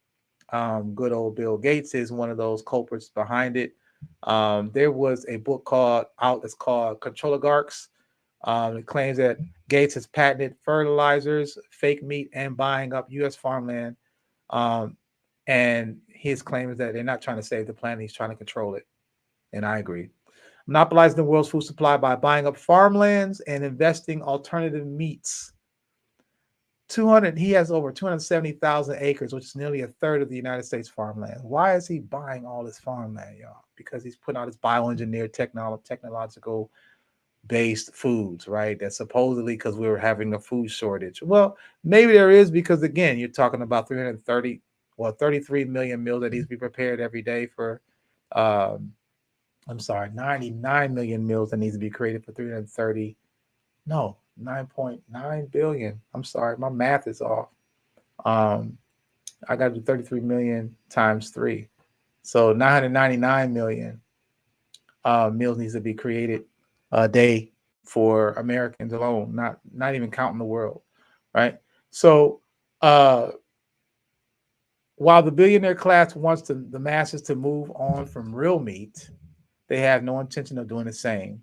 Good old Bill Gates is one of those culprits behind it. There was a book that's called Controligarchs. It claims that Gates has patented fertilizers, fake meat, and buying up U.S. farmland. And his claim is that they're not trying to save the planet. He's trying to control it. And I agree. Monopolizing the world's food supply by buying up farmlands and investing alternative meats. He has over 270,000 acres, which is nearly a third of the United States farmland. Why is he buying all this farmland, y'all? Because he's putting out his bioengineered technological based foods, right? That supposedly because we were having a food shortage. Well, maybe there is, because again, you're talking about 33 million meals that needs to be prepared every day for 99 million meals that needs to be created for 9.9 billion. I'm sorry, my math is off. I got to do 33 million times 3. So 999 million meals needs to be created a day for Americans alone, not even counting the world, right? So while the billionaire class wants the masses to move on from real meat, they have no intention of doing the same.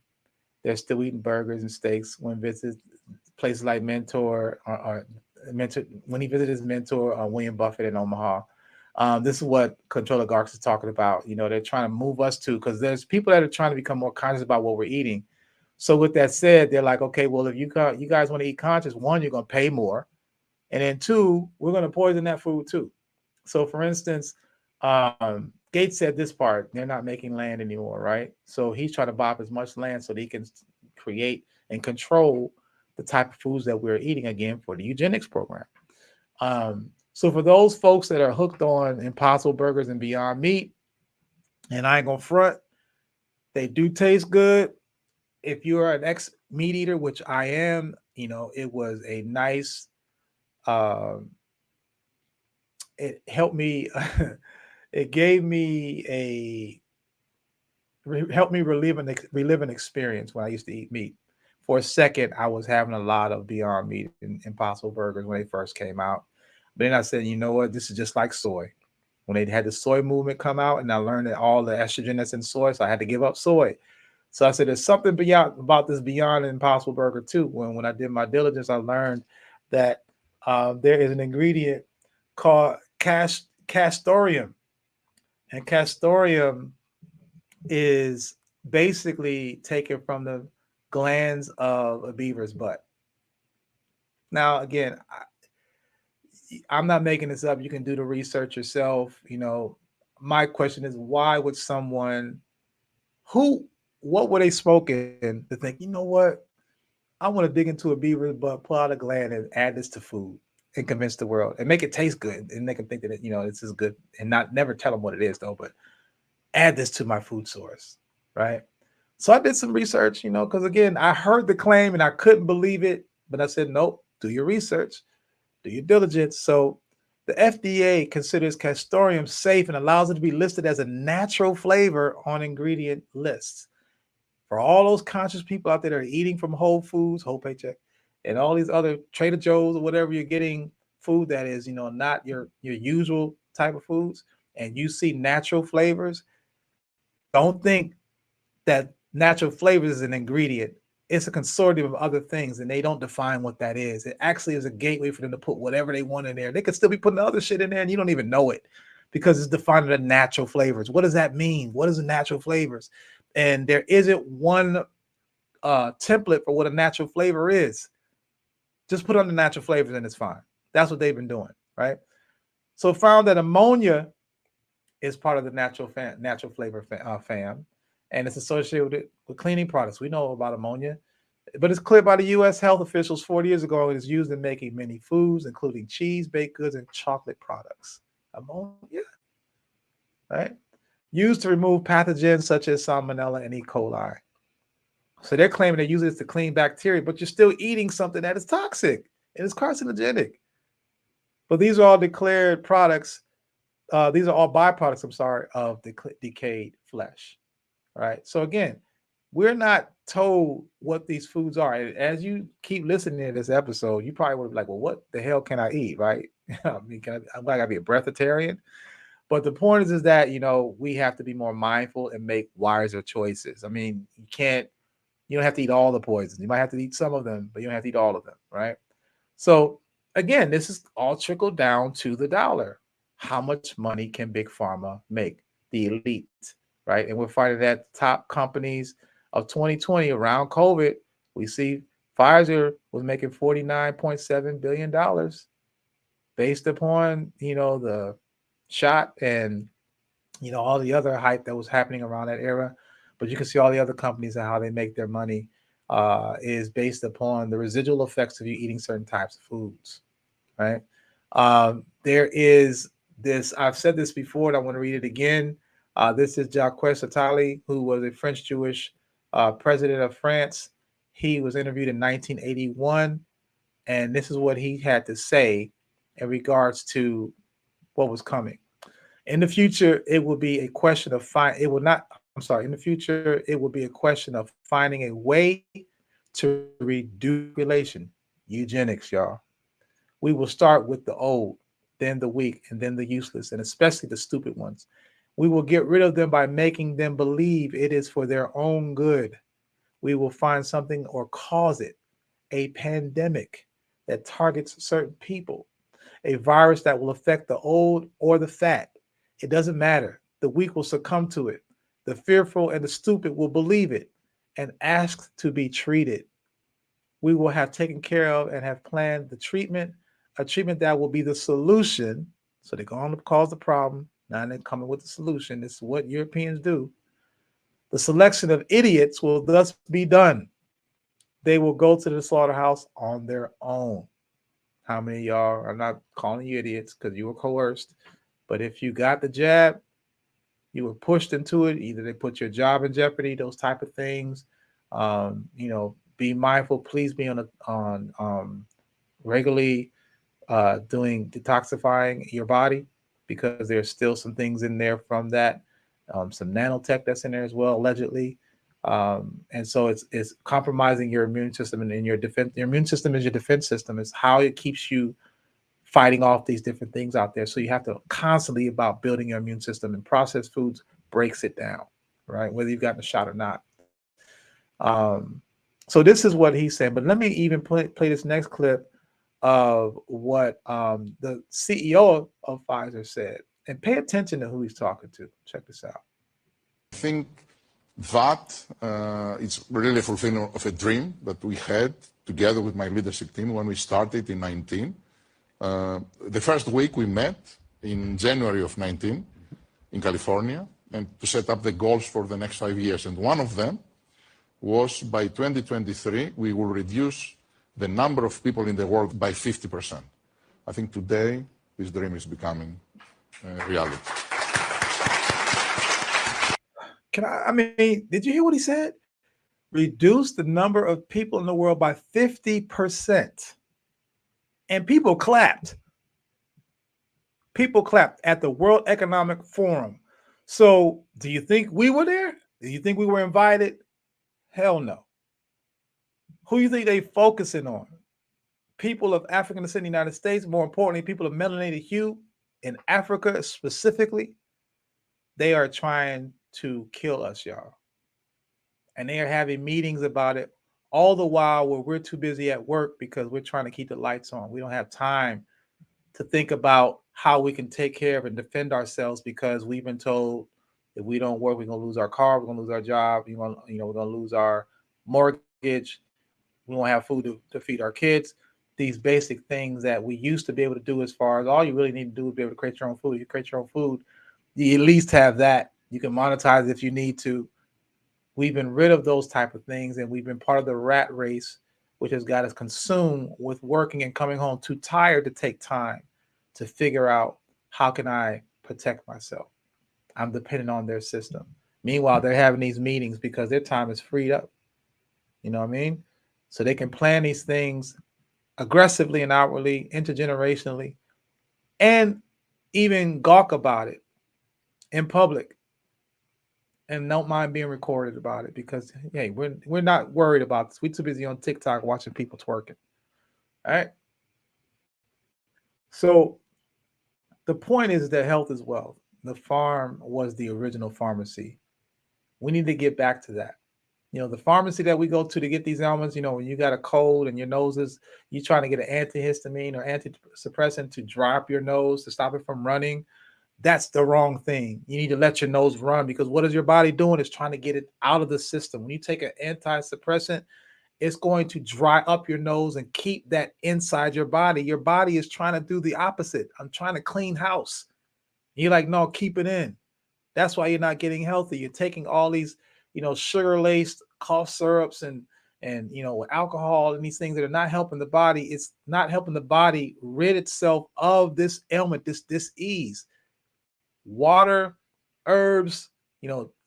They're still eating burgers and steaks when visits places like Mentor when he visited his mentor, William Buffett in Omaha. This is what Controller Garx is talking about. They're trying to move us to, because there's people that are trying to become more conscious about what we're eating. So with that said, they're like, okay, well, if you guys want to eat conscious, one, you're going to pay more. And then two, we're going to poison that food too. So for instance, Gates said this part, they're not making land anymore, right? So he's trying to buy up as much land so that he can create and control the type of foods that we're eating, again, for the eugenics program. So for those folks that are hooked on Impossible Burgers and Beyond Meat, and I ain't gonna front, they do taste good. If you're an ex-meat eater, which I am, it was a nice, it helped me, it gave me helped me relive an experience when I used to eat meat. For a second, I was having a lot of Beyond Meat and Impossible Burgers when they first came out. But then I said, you know what? This is just like soy. When they had the soy movement come out, and I learned that all the estrogen that's in soy, so I had to give up soy. So I said, there's something beyond about this Beyond Impossible Burger too. When I did my diligence, I learned that there is an ingredient called castoreum, and castoreum is basically taken from the glands of a beaver's butt. Now, again, I'm not making this up. You can do the research yourself. My question is, why would someone what were they smoking to think, you know what? I want to dig into a beaver's butt, pull out a gland, and add this to food and convince the world and make it taste good and make them think that this is good, and never tell them what it is though, but add this to my food source, right? So I did some research, because again, I heard the claim and I couldn't believe it, but I said, nope, do your research, do your diligence. So the FDA considers castoreum safe and allows it to be listed as a natural flavor on ingredient lists. For all those conscious people out there that are eating from Whole Foods, Whole Paycheck, and all these other Trader Joe's or whatever, you're getting food that is, not your usual type of foods, and you see natural flavors, don't think that natural flavors is an ingredient. It's a consortium of other things, and they don't define what that is. It actually is a gateway for them to put whatever they want in there. They could still be putting other shit in there, and you don't even know it, because it's defined as natural flavors. What does that mean? What is the natural flavors? And there isn't one template for what a natural flavor is. Just put on the natural flavors and it's fine. That's what they've been doing, right? So found that ammonia is part of the natural flavor fam, and it's associated with cleaning products. We know about ammonia, but it's cleared by the U.S. health officials 40 years ago, and is used in making many foods, including cheese, baked goods, and chocolate products. Ammonia, right? Used to remove pathogens such as Salmonella and E. coli. So they're claiming they use it to clean bacteria, but you're still eating something that is toxic and is carcinogenic. But these are all declared products. These are all byproducts, of the decayed flesh, right? So again, we're not told what these foods are. And as you keep listening to this episode, you probably would be like, well, what the hell can I eat, right? I mean, I'm not gonna be a breatharian. But the point is that, we have to be more mindful and make wiser choices. I mean, you don't have to eat all the poisons. You might have to eat some of them, but you don't have to eat all of them, right? So again, this is all trickled down to the dollar. How much money can Big Pharma make? The elite, right? And we're finding that top companies of 2020 around COVID, we see Pfizer was making $49.7 billion based upon, the shot and, all the other hype that was happening around that era. But you can see all the other companies and how they make their money is based upon the residual effects of you eating certain types of foods, right? There is this, I've said this before, and I want to read it again. This is Jacques Attali, who was a French Jewish president of France. He was interviewed in 1981, and this is what he had to say in regards to what was coming. In the future, it will be a question of in the future, it will be a question of finding a way to reduce population, eugenics, y'all. We will start with the old, then the weak, and then the useless, and especially the stupid ones. We will get rid of them by making them believe it is for their own good. We will find something or cause it, a pandemic that targets certain people, a virus that will affect the old or the fat. It doesn't matter. The weak will succumb to it. The fearful and the stupid will believe it and ask to be treated. We will have taken care of and have planned the treatment, a treatment that will be the solution. So they're going to cause the problem. Now they're coming with the solution. This is what Europeans do. The selection of idiots will thus be done. They will go to the slaughterhouse on their own. How many of y'all are not calling you idiots because you were coerced? But if you got the jab, you were pushed into it. Either they put your job in jeopardy, those type of things. Be mindful. Please be on regularly doing detoxifying your body, because there's still some things in there from that, some nanotech that's in there as well, allegedly. And so it's compromising your immune system, and in your defense. Your immune system is your defense system. It's how it keeps you fighting off these different things out there. So you have to constantly about building your immune system, and processed foods breaks it down, right? Whether you've gotten a shot or not. So this is what he said. But let me even play this next clip of what the CEO of Pfizer said, and pay attention to who he's talking to. Check this out. I think that it's really a fulfillment of a dream that we had together with my leadership team when we started in 19. The first week we met in January of 19 in California, and to set up the goals for the next 5 years. And one of them was by 2023, we will reduce the number of people in the world by 50%. I think today this dream is becoming reality. Did you hear what he said? Reduce the number of people in the world by 50%. And people clapped. People clapped at the World Economic Forum. So do you think we were there? Do you think we were invited? Hell no. Who do you think they focusing on? People of African descent in the United States, more importantly, people of melanated hue in Africa specifically. They are trying to kill us, y'all. And they are having meetings about it all the while where we're too busy at work because we're trying to keep the lights on. We don't have time to think about how we can take care of and defend ourselves, because we've been told if we don't work, we're going to lose our car, we're going to lose our job, we're going to lose our mortgage, we won't have food to feed our kids. These basic things that we used to be able to do, as far as all you really need to do is be able to create your own food. You create your own food, you at least have that. You can monetize if you need to. We've been rid of those type of things, and we've been part of the rat race, which has got us consumed with working and coming home too tired to take time to figure out, how can I protect myself? I'm dependent on their system. Meanwhile, they're having these meetings because their time is freed up. You know what I mean? So they can plan these things aggressively and outwardly, intergenerationally, and even gawk about it in public, and don't mind being recorded about it, because hey, we're not worried about this. We're too busy on TikTok watching people twerking. All right. So the point is that health is wealth. The farm was the original pharmacy. We need to get back to that. The pharmacy that we go to get these ailments, when you got a cold and your nose is, you're trying to get an antihistamine or antidepressant to dry up your nose to stop it from running. That's the wrong thing. You need to let your nose run, because what is your body doing? Is trying to get it out of the system. When you take an antisuppressant, it's going to dry up your nose and keep that inside your body. Your body is trying to do the opposite. I'm trying to clean house. You're like, no, keep it in. That's why you're not getting healthy. You're taking all these, sugar-laced cough syrups and with alcohol and these things that are not helping the body. It's not helping the body rid itself of this ailment, this disease. Water, herbs,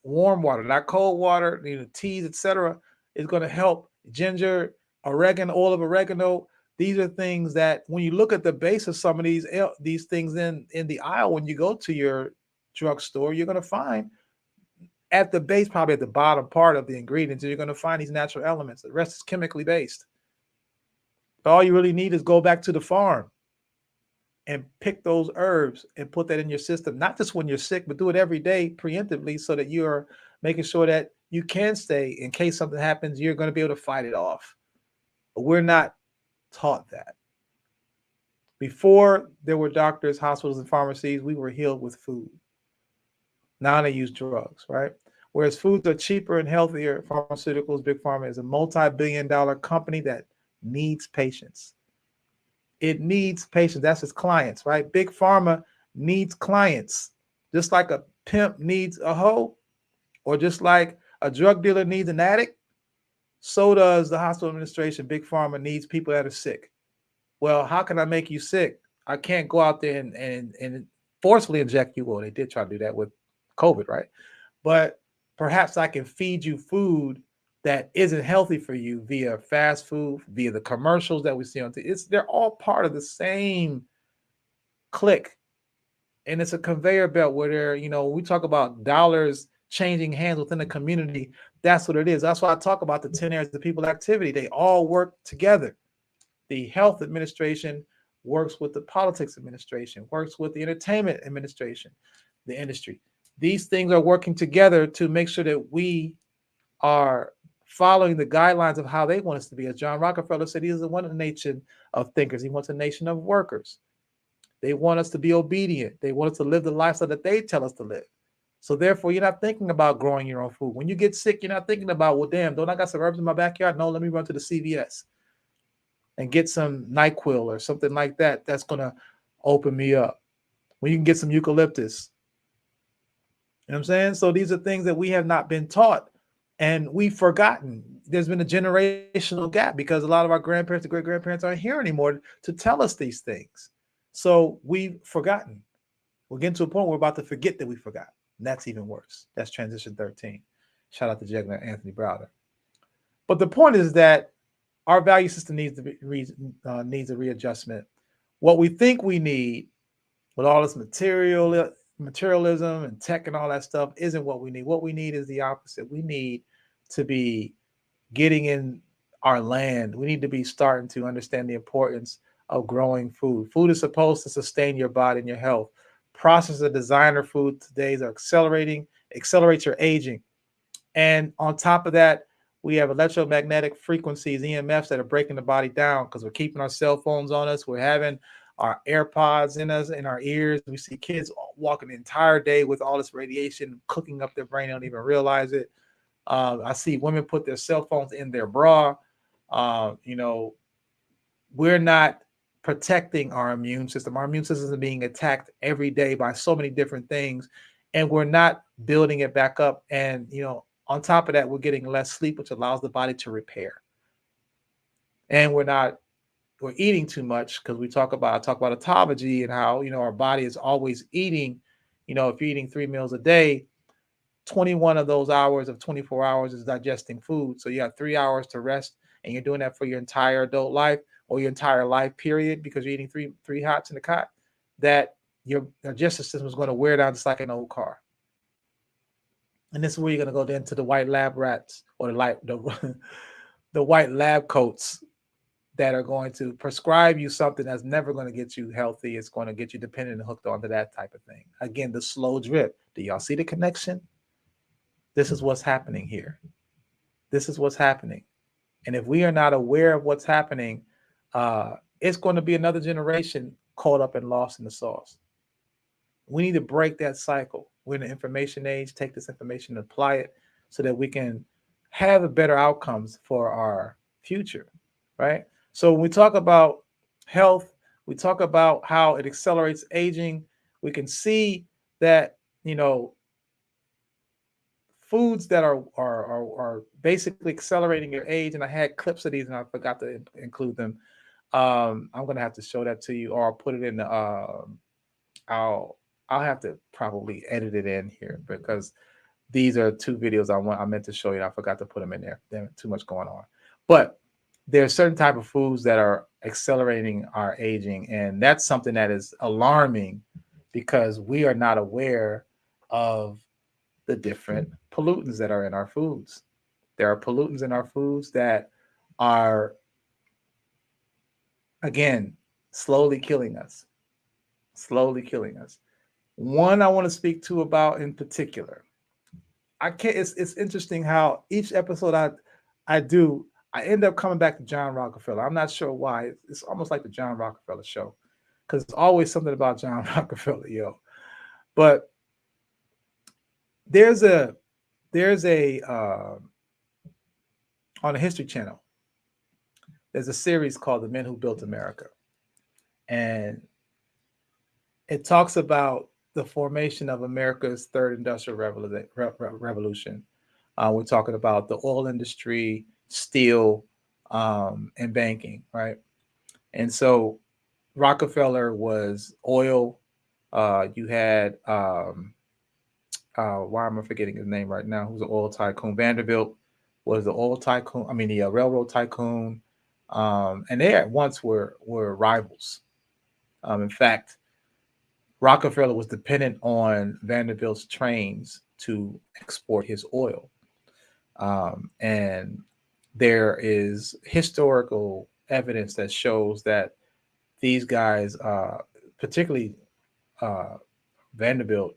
warm water, not cold water, teas, etc., is going to help. Ginger, oregano, oil of oregano. These are things that when you look at the base of some of these things in the aisle, when you go to your drugstore, you're going to find at the base, probably at the bottom part of the ingredients, you're going to find these natural elements. The rest is chemically based. But all you really need is go back to the farm and pick those herbs and put that in your system, not just when you're sick, but do it every day preemptively so that you're making sure that you can stay in case something happens, you're going to be able to fight it off. But we're not taught that. Before there were doctors, hospitals, and pharmacies, we were healed with food. Now they use drugs, right? Whereas foods are cheaper and healthier, pharmaceuticals, Big Pharma is a multi-billion-dollar company that needs patience. It needs patience. That's its clients, right? Big Pharma needs clients. Just like a pimp needs a hoe, or just like a drug dealer needs an addict, so does the hospital administration. Big Pharma needs people that are sick. Well, how can I make you sick? I can't go out there and forcefully inject you. Well, they did try to do that with COVID, right? But perhaps I can feed you food that isn't healthy for you via fast food, via the commercials that we see on TV. They're all part of the same clique. And it's a conveyor belt where we talk about dollars changing hands within the community. That's what it is. That's why I talk about the 10 areas of people activity. They all work together. The health administration works with the politics administration, works with the entertainment administration, the industry. These things are working together to make sure that we are following the guidelines of how they want us to be. As John Rockefeller said, he doesn't want a nation of thinkers. He wants a nation of workers. They want us to be obedient. They want us to live the lifestyle that they tell us to live. So therefore, you're not thinking about growing your own food. When you get sick, you're not thinking about, well, damn, don't I got some herbs in my backyard? No, let me run to the CVS and get some NyQuil or something like that. That's going to open me up. When you can get some eucalyptus. You know what I'm saying? So these are things that we have not been taught and we've forgotten. There's been a generational gap because a lot of our grandparents and great-grandparents aren't here anymore to tell us these things. So we've forgotten. We're getting to a point where we're about to forget that we forgot. And that's even worse. That's transition 13. Shout out to Jegna Anthony Browder. But the point is that our value system needs a readjustment. What we think we need with all this materialism and tech and all that stuff isn't what we need. What we need is the opposite. We need to be getting in our land. We need to be starting to understand the importance of growing food. Food is supposed to sustain your body and your health. Process of designer food today is accelerates your aging. And on top of that, we have electromagnetic frequencies, EMFs, that are breaking the body down because we're keeping our cell phones on us. We're having our AirPods in us, in our ears. We see kids walking the entire day with all this radiation cooking up their brain. They don't even realize it. I see women put their cell phones in their bra. We're not protecting our immune system. Our immune system is being attacked every day by so many different things, and we're not building it back up. And, on top of that, we're getting less sleep, which allows the body to repair. And we're eating too much because I talk about autophagy and how, our body is always eating. If you're eating 3 meals a day, 21 of those hours of 24 hours is digesting food. So you have 3 hours to rest, and you're doing that for your entire adult life or your entire life period because you're eating three hots in the cot, that your digestive system is going to wear down just like an old car. And this is where you're going to go into the white lab rats or the white lab coats that are going to prescribe you something that's never going to get you healthy. It's going to get you dependent and hooked onto that type of thing. Again, the slow drip. Do y'all see the connection? This is what's happening here. This is what's happening. And if we are not aware of what's happening, it's going to be another generation caught up and lost in the sauce. We need to break that cycle. We're in the information age. Take this information and apply it so that we can have better outcomes for our future, right? So when we talk about health, we talk about how it accelerates aging. We can see that, you know, foods that are basically accelerating your age. And I had clips of these and I forgot to include them. I'm gonna have to show that to you, or I'll put it in the. I'll I'll have to probably edit it in here because these are two videos I meant to show you. I forgot to put them in there. There's too much going on. But there are certain type of foods that are accelerating our aging, and that's something that is alarming because we are not aware of the different pollutants that are in our foods. There are pollutants in our foods that are, again, slowly killing us. Slowly killing us. One I want to speak to about in particular. I can't. It's interesting how each episode I do, I end up coming back to John Rockefeller. I'm not sure why. It's almost like the John Rockefeller show because it's always something about John Rockefeller, yo. But there's a on the History Channel. There's a series called The Men Who Built America, and it talks about the formation of America's third industrial revolution. We're talking about the oil industry, steel, and banking, right? And so Rockefeller was oil. You had why am I forgetting his name right now? Who's an oil tycoon? Vanderbilt was the oil tycoon. I mean, the railroad tycoon. And they at once were rivals. In fact, Rockefeller was dependent on Vanderbilt's trains to export his oil. And there is historical evidence that shows that these guys, particularly Vanderbilt,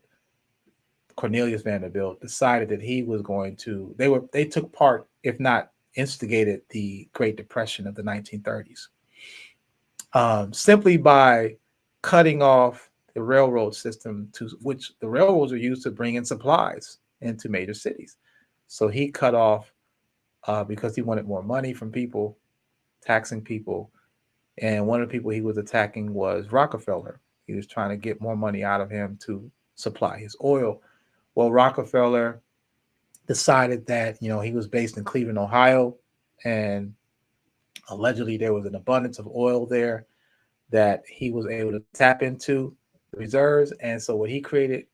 Cornelius Vanderbilt, decided that he was going to, they took part, if not instigated, the Great Depression of the 1930s. Simply by cutting off the railroad system, to which the railroads are used to bring in supplies into major cities. So he cut off because he wanted more money from people, taxing people. And one of the people he was attacking was Rockefeller. He was trying to get more money out of him to supply his oil. Well, Rockefeller decided that, you know, he was based in Cleveland, Ohio, and allegedly there was an abundance of oil there that he was able to tap into the reserves. And so what he created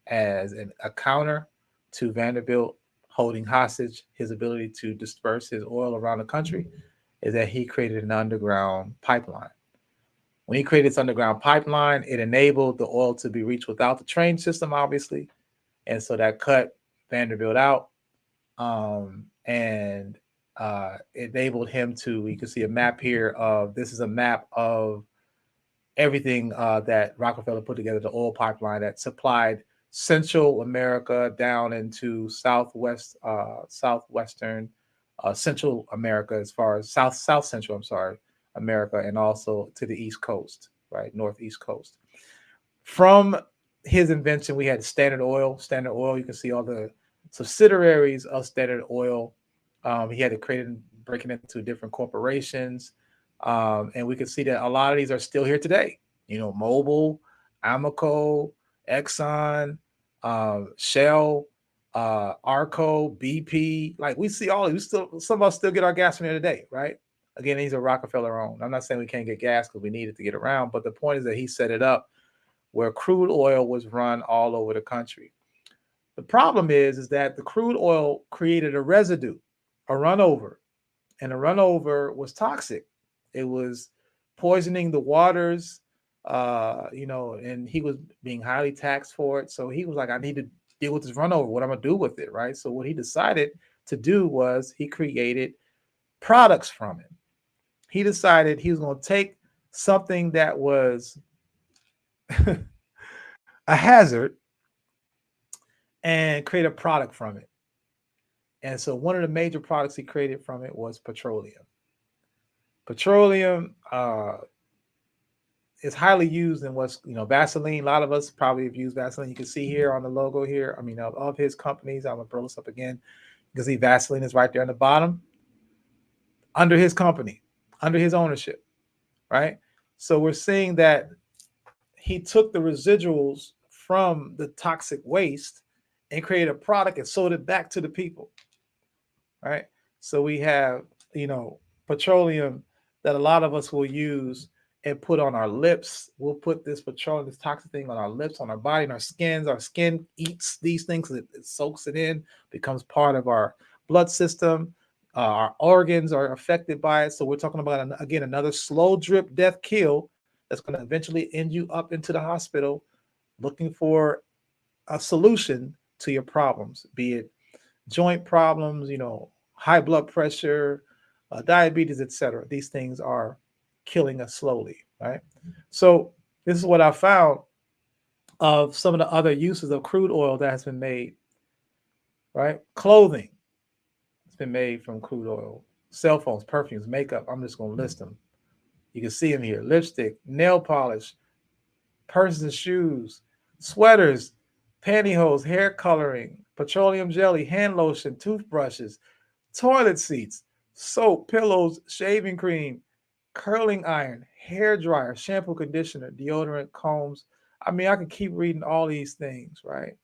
as a counter to Vanderbilt holding hostage his ability to disperse his oil around the country is that he created an underground pipeline. When he created this underground pipeline, it enabled the oil to be reached without the train system, obviously. And so that cut Vanderbilt out. And enabled him to, you can see a map here of, this is a map of everything that Rockefeller put together, the oil pipeline that supplied Central America down into southwestern Central America, as far as South Central, America, and also to the East Coast, right, Northeast Coast. From his invention, we had Standard Oil. Standard Oil, you can see all the subsidiaries of Standard Oil. He had to create and break it into different corporations. And we can see that a lot of these are still here today. You know, Mobil, Amoco, Exxon, Shell, Arco, BP. Like, we see all of these. Some of us still get our gas from here today, right? Again, these are Rockefeller owned. I'm not saying we can't get gas because we need it to get around, but the point is that he set it up where crude oil was run all over the country. The problem is that the crude oil created a residue, a runover, and the runover was toxic. It was poisoning the waters, and he was being highly taxed for it. So he was like, I need to deal with this runover. What I'm going to do with it, right? So what he decided to do was he created products from it. He decided he was going to take something that was a hazard and create a product from it. And so one of the major products he created from it was petroleum. Petroleum is highly used in what's, Vaseline. A lot of us probably have used Vaseline. You can see here on the logo here, of his companies. I'm going to throw this up again. You can see Vaseline is right there on the bottom. under his company, under his ownership, right? So we're seeing that he took the residuals from the toxic waste and created a product and sold it back to the people, right? So we have, petroleum that a lot of us will use and put on our lips. We'll put this petroleum, this toxic thing on our lips, on our body, and our skins. Our skin eats these things, it soaks it in, becomes part of our blood system. Our organs are affected by it. So we're talking about, again, another slow drip death kill that's going to eventually end you up into the hospital looking for a solution to your problems, be it joint problems, high blood pressure, diabetes, etc. These things are killing us slowly, right? So this is what I found of some of the other uses of crude oil that has been made, right? Clothing has been made from crude oil. Cell phones, perfumes, makeup. I'm just going to list them. You can see them here. Lipstick, nail polish, purses and shoes, sweaters, pantyhose, hair coloring, petroleum jelly, hand lotion, toothbrushes, toilet seats, soap, pillows, shaving cream, curling iron, hair dryer, shampoo, conditioner, deodorant, combs. I mean, I can keep reading all these things, right?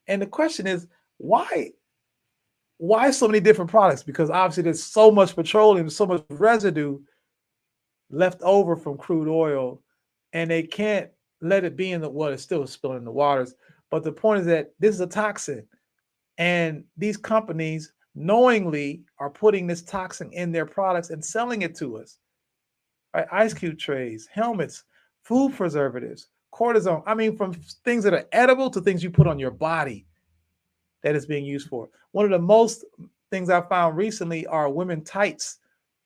And the question is, why so many different products? Because obviously there's so much petroleum, so much residue left over from crude oil, and they can't let it be in the water. It's still spilling in the waters. But the point is that this is a toxin, and these companies knowingly are putting this toxin in their products and selling it to us. Right? Ice cube trays, helmets, food preservatives, cortisone. I mean, from things that are edible to things you put on your body that is being used for. One of the most things I found recently are women tights,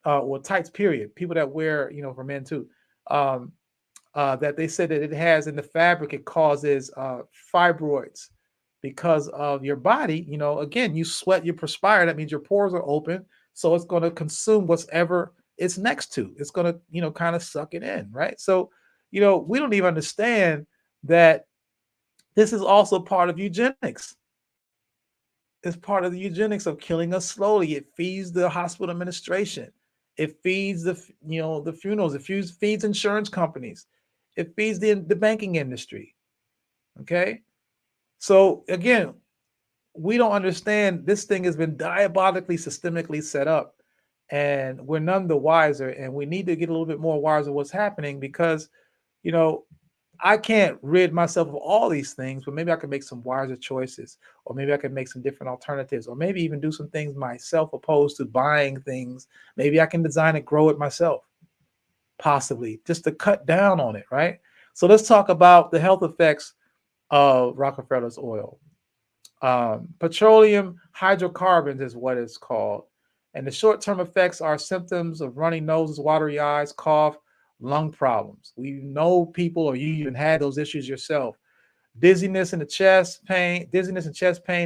tights, period. People that wear, for men too, that they said that it has in the fabric, it causes fibroids because of your body. Again, you sweat, you perspire. That means your pores are open. So it's going to consume whatever it's next to. It's going to, kind of suck it in, right? So, we don't even understand that this is also part of eugenics. It's part of the eugenics of killing us slowly. It feeds the hospital administration. It feeds the funerals. It feeds insurance companies. It feeds the banking industry. Okay. So again, we don't understand this thing has been diabolically, systemically set up, and we're none the wiser. And we need to get a little bit more wise of what's happening because, I can't rid myself of all these things, but maybe I can make some wiser choices, or maybe I can make some different alternatives, or maybe even do some things myself opposed to buying things. Maybe I can design and grow it myself, possibly, just to cut down on it, right? So let's talk about the health effects of Rockefeller's oil. Petroleum hydrocarbons is what it's called. And the short-term effects are symptoms of runny noses, watery eyes, cough, lung problems. We know people, or you even had those issues yourself. Dizziness and chest pain,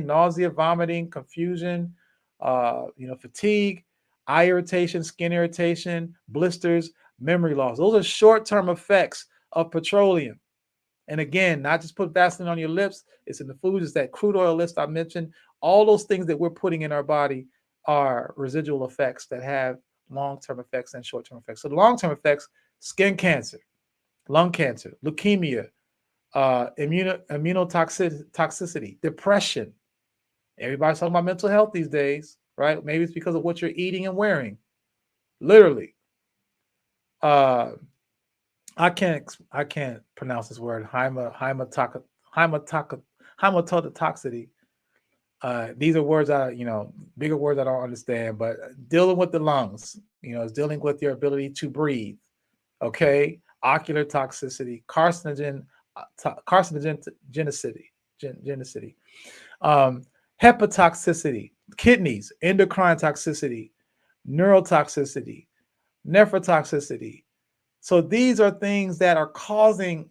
nausea, vomiting, confusion, fatigue, eye irritation, skin irritation, blisters, memory loss. Those are short-term effects of petroleum. And again, not just put Vaseline on your lips. It's in the foods. It's that crude oil list I mentioned. All those things that we're putting in our body are residual effects that have long-term effects and short-term effects. So the long-term effects: skin cancer, lung cancer, leukemia, immunotoxicity, depression. Everybody's talking about mental health these days, right? Maybe it's because of what you're eating and wearing. Literally. I can't pronounce this word. Hematotoxicity. These are words bigger words I don't understand, but dealing with the lungs, is dealing with your ability to breathe. Okay. Ocular toxicity, carcinogenicity, hepatotoxicity, kidneys, endocrine toxicity, neurotoxicity, nephrotoxicity. So these are things that are causing,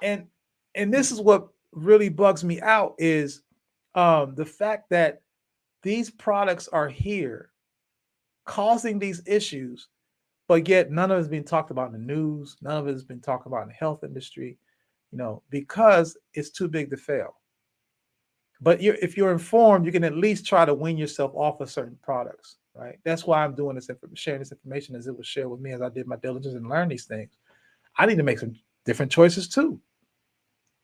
and this is what really bugs me out, is the fact that these products are here causing these issues, but yet none of it is being talked about in the news. None of it has been talked about in the health industry, because it's too big to fail. But if you're informed, you can at least try to wean yourself off of certain products. right? That's why I'm doing this, sharing this information as it was shared with me as I did my diligence and learn these things. I need to make some different choices too.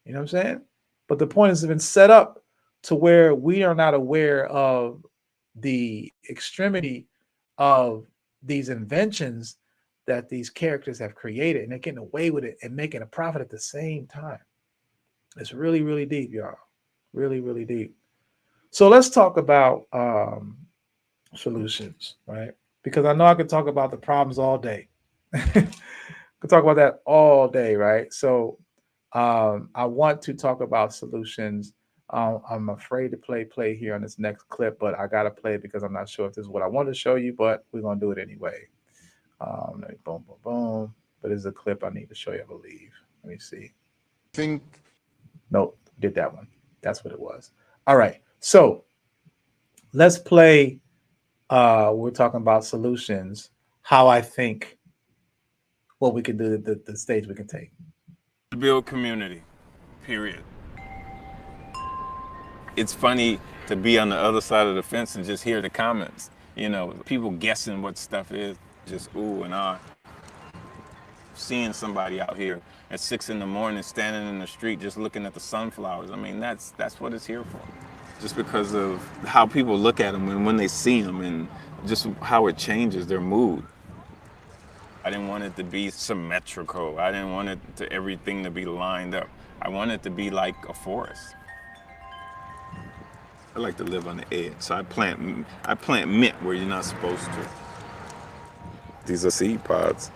You know what I'm saying? But the point has been set up to where we are not aware of the extremity of these inventions that these characters have created, and they're getting away with it and making a profit at the same time. It's really, really deep, y'all. Really, really deep. So let's talk about solutions, right? Because I know I could talk about the problems all day. Could talk about that all day, right? So I want to talk about solutions. I'm afraid to play here on this next clip, but I gotta play it because I'm not sure if this is what I want to show you, but we're gonna do it anyway. Let me boom, boom, boom. But this is a clip I need to show you, I believe. Let me see. Think. Nope, did that one. That's what it was. All right, so let's play. We're talking about solutions. How I think what we can do, the stage we can take. Build community, period. It's funny to be on the other side of the fence and just hear the comments. You know, people guessing what stuff is, just ooh and ah. Seeing somebody out here at 6 in the morning standing in the street just looking at the sunflowers. I mean, that's what it's here for. Just because of how people look at them and when they see them and just how it changes their mood. I didn't want it to be symmetrical. I didn't want it to everything to be lined up. I want it to be like a forest. I like to live on the edge, so I plant mint where you're not supposed to. These are seed pods,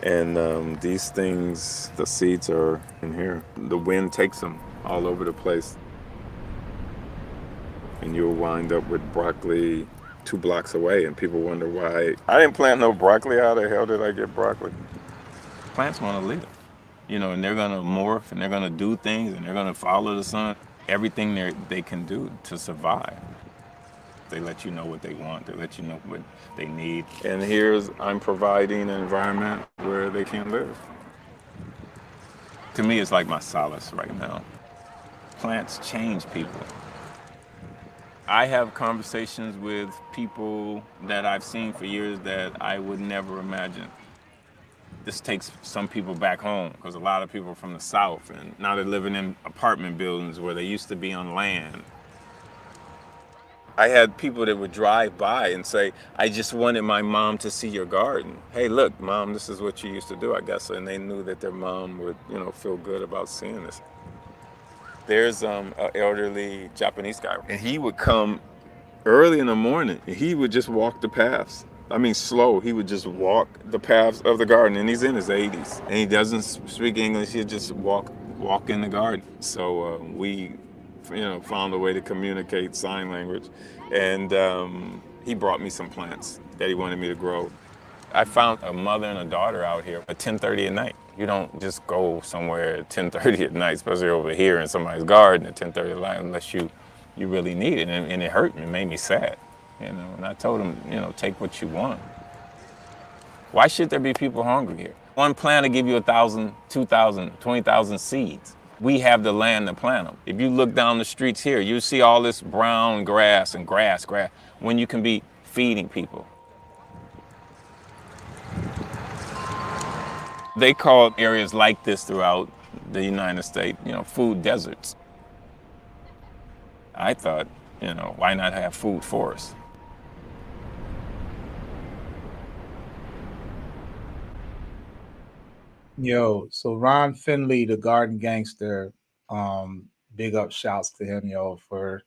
and these things, the seeds are in here. The wind takes them all over the place, and you'll wind up with broccoli 2 blocks away, and people wonder why. I didn't plant no broccoli. How the hell did I get broccoli? Plants want to live, you know, and they're going to morph, and they're going to do things, and they're going to follow the sun. Everything they can do to survive. They let you know what they want. They let you know what they need. And I'm providing an environment where they can live. To me, it's like my solace right now. Plants change people. I have conversations with people that I've seen for years that I would never imagine. This takes some people back home because a lot of people are from the South and now they're living in apartment buildings where they used to be on land. I had people that would drive by and say, I just wanted my mom to see your garden. Hey, look, Mom, this is what you used to do, I guess. And they knew that their mom would, feel good about seeing this. There's an elderly Japanese guy, and he would come early in the morning. He would just walk the paths. I mean, slow. He would just walk the paths of the garden, and he's in his 80s, and he doesn't speak English. He'd just walk in the garden. So we, found a way to communicate sign language, and he brought me some plants that he wanted me to grow. I found a mother and a daughter out here at 10:30 at night. You don't just go somewhere at 10:30 at night, especially over here in somebody's garden at 10:30 at night, unless you really need it. And it hurt me, it made me sad. And I told him, take what you want. Why should there be people hungry here? One plant will give you 1,000, 2,000, 20,000 seeds. We have the land to plant them. If you look down the streets here, you see all this brown grass and grass, when you can be feeding people. They call areas like this throughout the United States, food deserts. I thought, why not have food forests? Yo, so Ron Finley, the garden gangster, big up shouts to him, for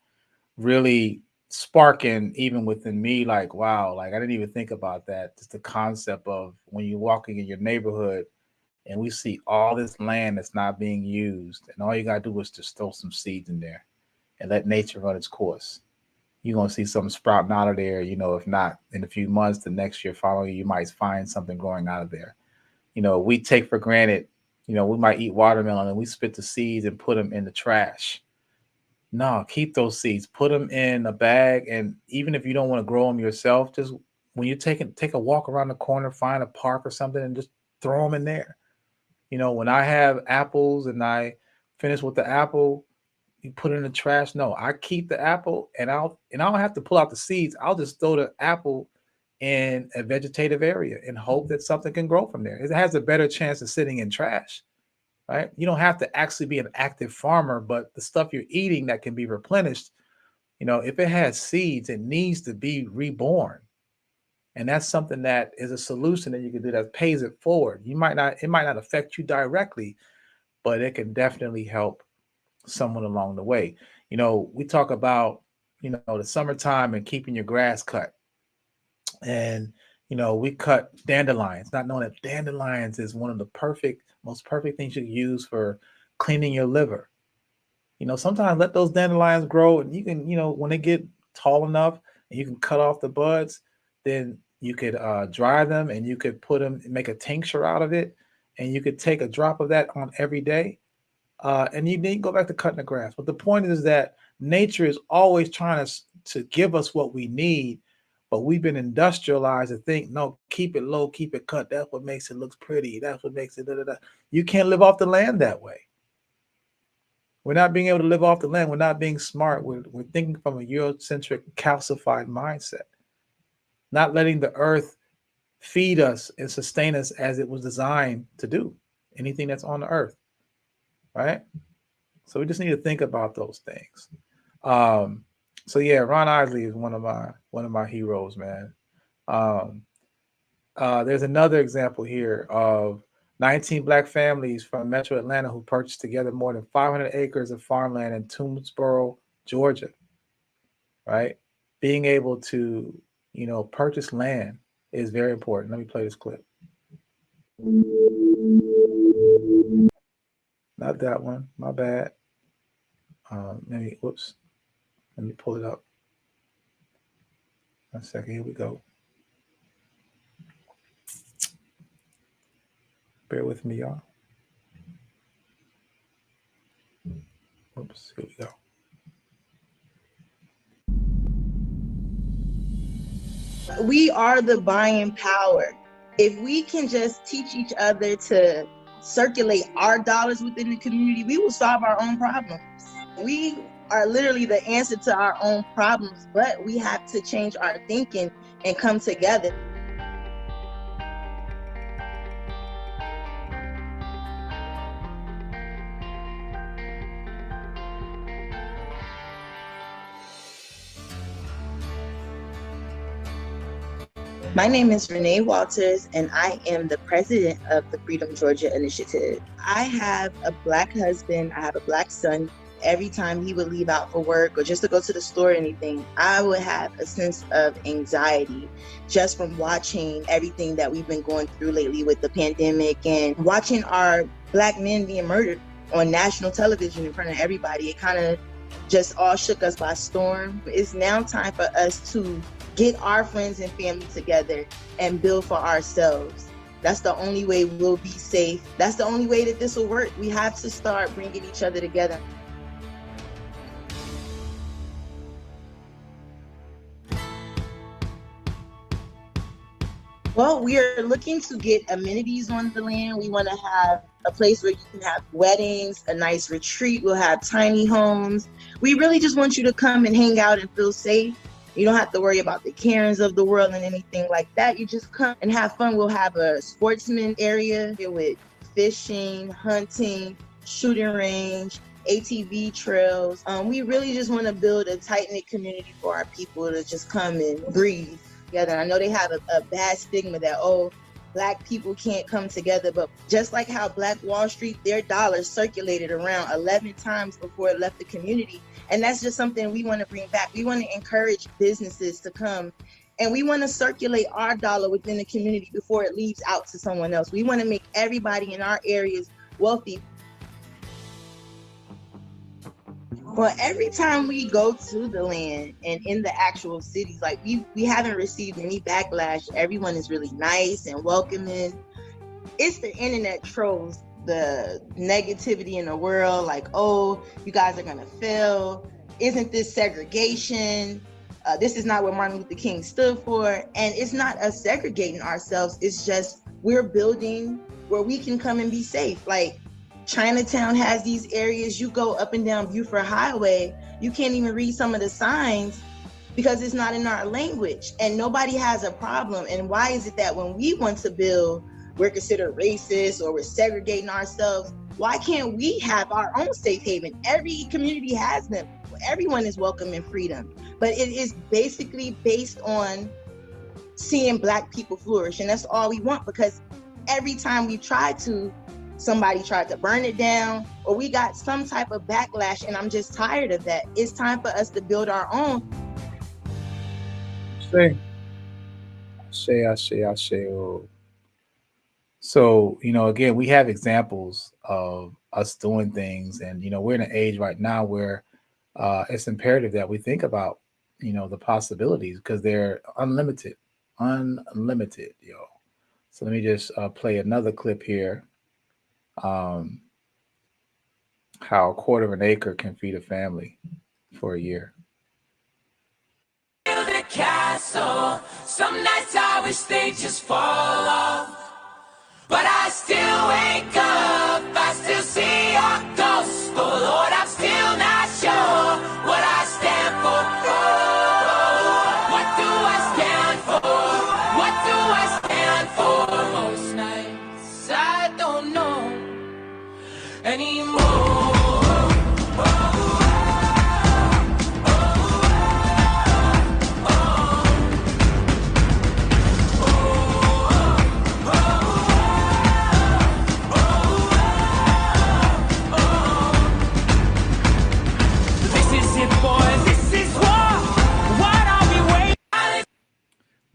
really sparking even within me, like, wow, like I didn't even think about that. Just the concept of when you're walking in your neighborhood and we see all this land that's not being used, and all you gotta do is just throw some seeds in there and let nature run its course. You're gonna see something sprouting out of there, if not in a few months, the next year following, you might find something growing out of there. We take for granted, we might eat watermelon and we spit the seeds and put them in the trash. No, keep those seeds, put them in a bag. And even if you don't want to grow them yourself, just when you take a walk around the corner, find a park or something and just throw them in there. When I have apples and I finish with the apple, you put it in the trash. No, I keep the apple and I don't have to pull out the seeds. I'll just throw the apple in a vegetative area and hope that something can grow from there. It has a better chance of sitting in trash, right? You don't have to actually be an active farmer, but the stuff you're eating that can be replenished, if it has seeds, it needs to be reborn. And that's something that is a solution that you can do that pays it forward. It might not affect you directly, but it can definitely help someone along the way. We talk about, the summertime and keeping your grass cut. And, we cut dandelions, not knowing that dandelions is one of the most perfect things you can use for cleaning your liver. Sometimes let those dandelions grow, and you can, when they get tall enough and you can cut off the buds, then you could dry them and you could put them, make a tincture out of it. And you could take a drop of that on every day. And you need to go back to cutting the grass. But the point is that nature is always trying to give us what we need, but we've been industrialized to think, no, keep it low, keep it cut. That's what makes it look pretty. That's what makes it da-da-da. You can't live off the land that way. We're not being able to live off the land. We're not being smart. We're thinking from a Eurocentric, calcified mindset, not letting the earth feed us and sustain us as it was designed to do, anything that's on the earth. Right? So we just need to think about those things. So yeah, Ron Isley is one of my heroes, man. There's another example here of 19 Black families from Metro Atlanta who purchased together more than 500 acres of farmland in Toomsboro, Georgia. Right? Being able to, purchase land is very important. Let me play this clip. Not that one. My bad. Whoops. Let me pull it up. 1 second. Here we go. Bear with me, y'all. Oops. Here we go. We are the buying power. If we can just teach each other to circulate our dollars within the community, we will solve our own problems. We are literally the answer to our own problems, but we have to change our thinking and come together. My name is Renee Walters, and I am the president of the Freedom Georgia Initiative. I have a Black husband, I have a Black son. Every time he would leave out for work or just to go to the store or anything, I would have a sense of anxiety just from watching everything that we've been going through lately with the pandemic and watching our Black men being murdered on national television in front of everybody. It kind of just all shook us by storm. It's now time for us to get our friends and family together and build for ourselves. That's the only way we'll be safe. That's the only way that this will work. We have to start bringing each other together. Well, we are looking to get amenities on the land. We want to have a place where you can have weddings, a nice retreat. We'll have tiny homes. We really just want you to come and hang out and feel safe. You don't have to worry about the Karens of the world and anything like that. You just come and have fun. We'll have a sportsman area with fishing, hunting, shooting range, ATV trails. We really just want to build a tight-knit community for our people to just come and breathe together. I know they have a bad stigma that, Black people can't come together, but just like how Black Wall Street, their dollars circulated around 11 times before it left the community. And that's just something we want to bring back. We want to encourage businesses to come, and we want to circulate our dollar within the community before it leaves out to someone else. We want to make everybody in our areas wealthy. Well, every time we go to the land and in the actual cities, like we haven't received any backlash. Everyone is really nice and welcoming. It's the internet trolls, the negativity in the world, like, you guys are gonna fail. Isn't this segregation? This is not what Martin Luther King stood for. And it's not us segregating ourselves. It's just we're building where we can come and be safe. Like, Chinatown has these areas. You go up and down Buford Highway, you can't even read some of the signs because it's not in our language, and nobody has a problem. And why is it that when we want to build, we're considered racist or we're segregating ourselves? Why can't we have our own safe haven? Every community has them. Everyone is welcome in freedom, but it is basically based on seeing Black people flourish, and that's all we want. Because every time we try to, somebody tried to burn it down, or we got some type of backlash, and I'm just tired of that. It's time for us to build our own. So, again, we have examples of us doing things, and we're in an age right now where it's imperative that we think about the possibilities, because they're unlimited, yo. So let me just play another clip here. How a quarter of an acre can feed a family for a year. Build a castle. Some nights I wish they just fall off. But I still wake up, I still see your ghost. Oh Lord, I'm still not sure what I stand for. What do I stand for? What do I stand for? Most nights I don't know anymore.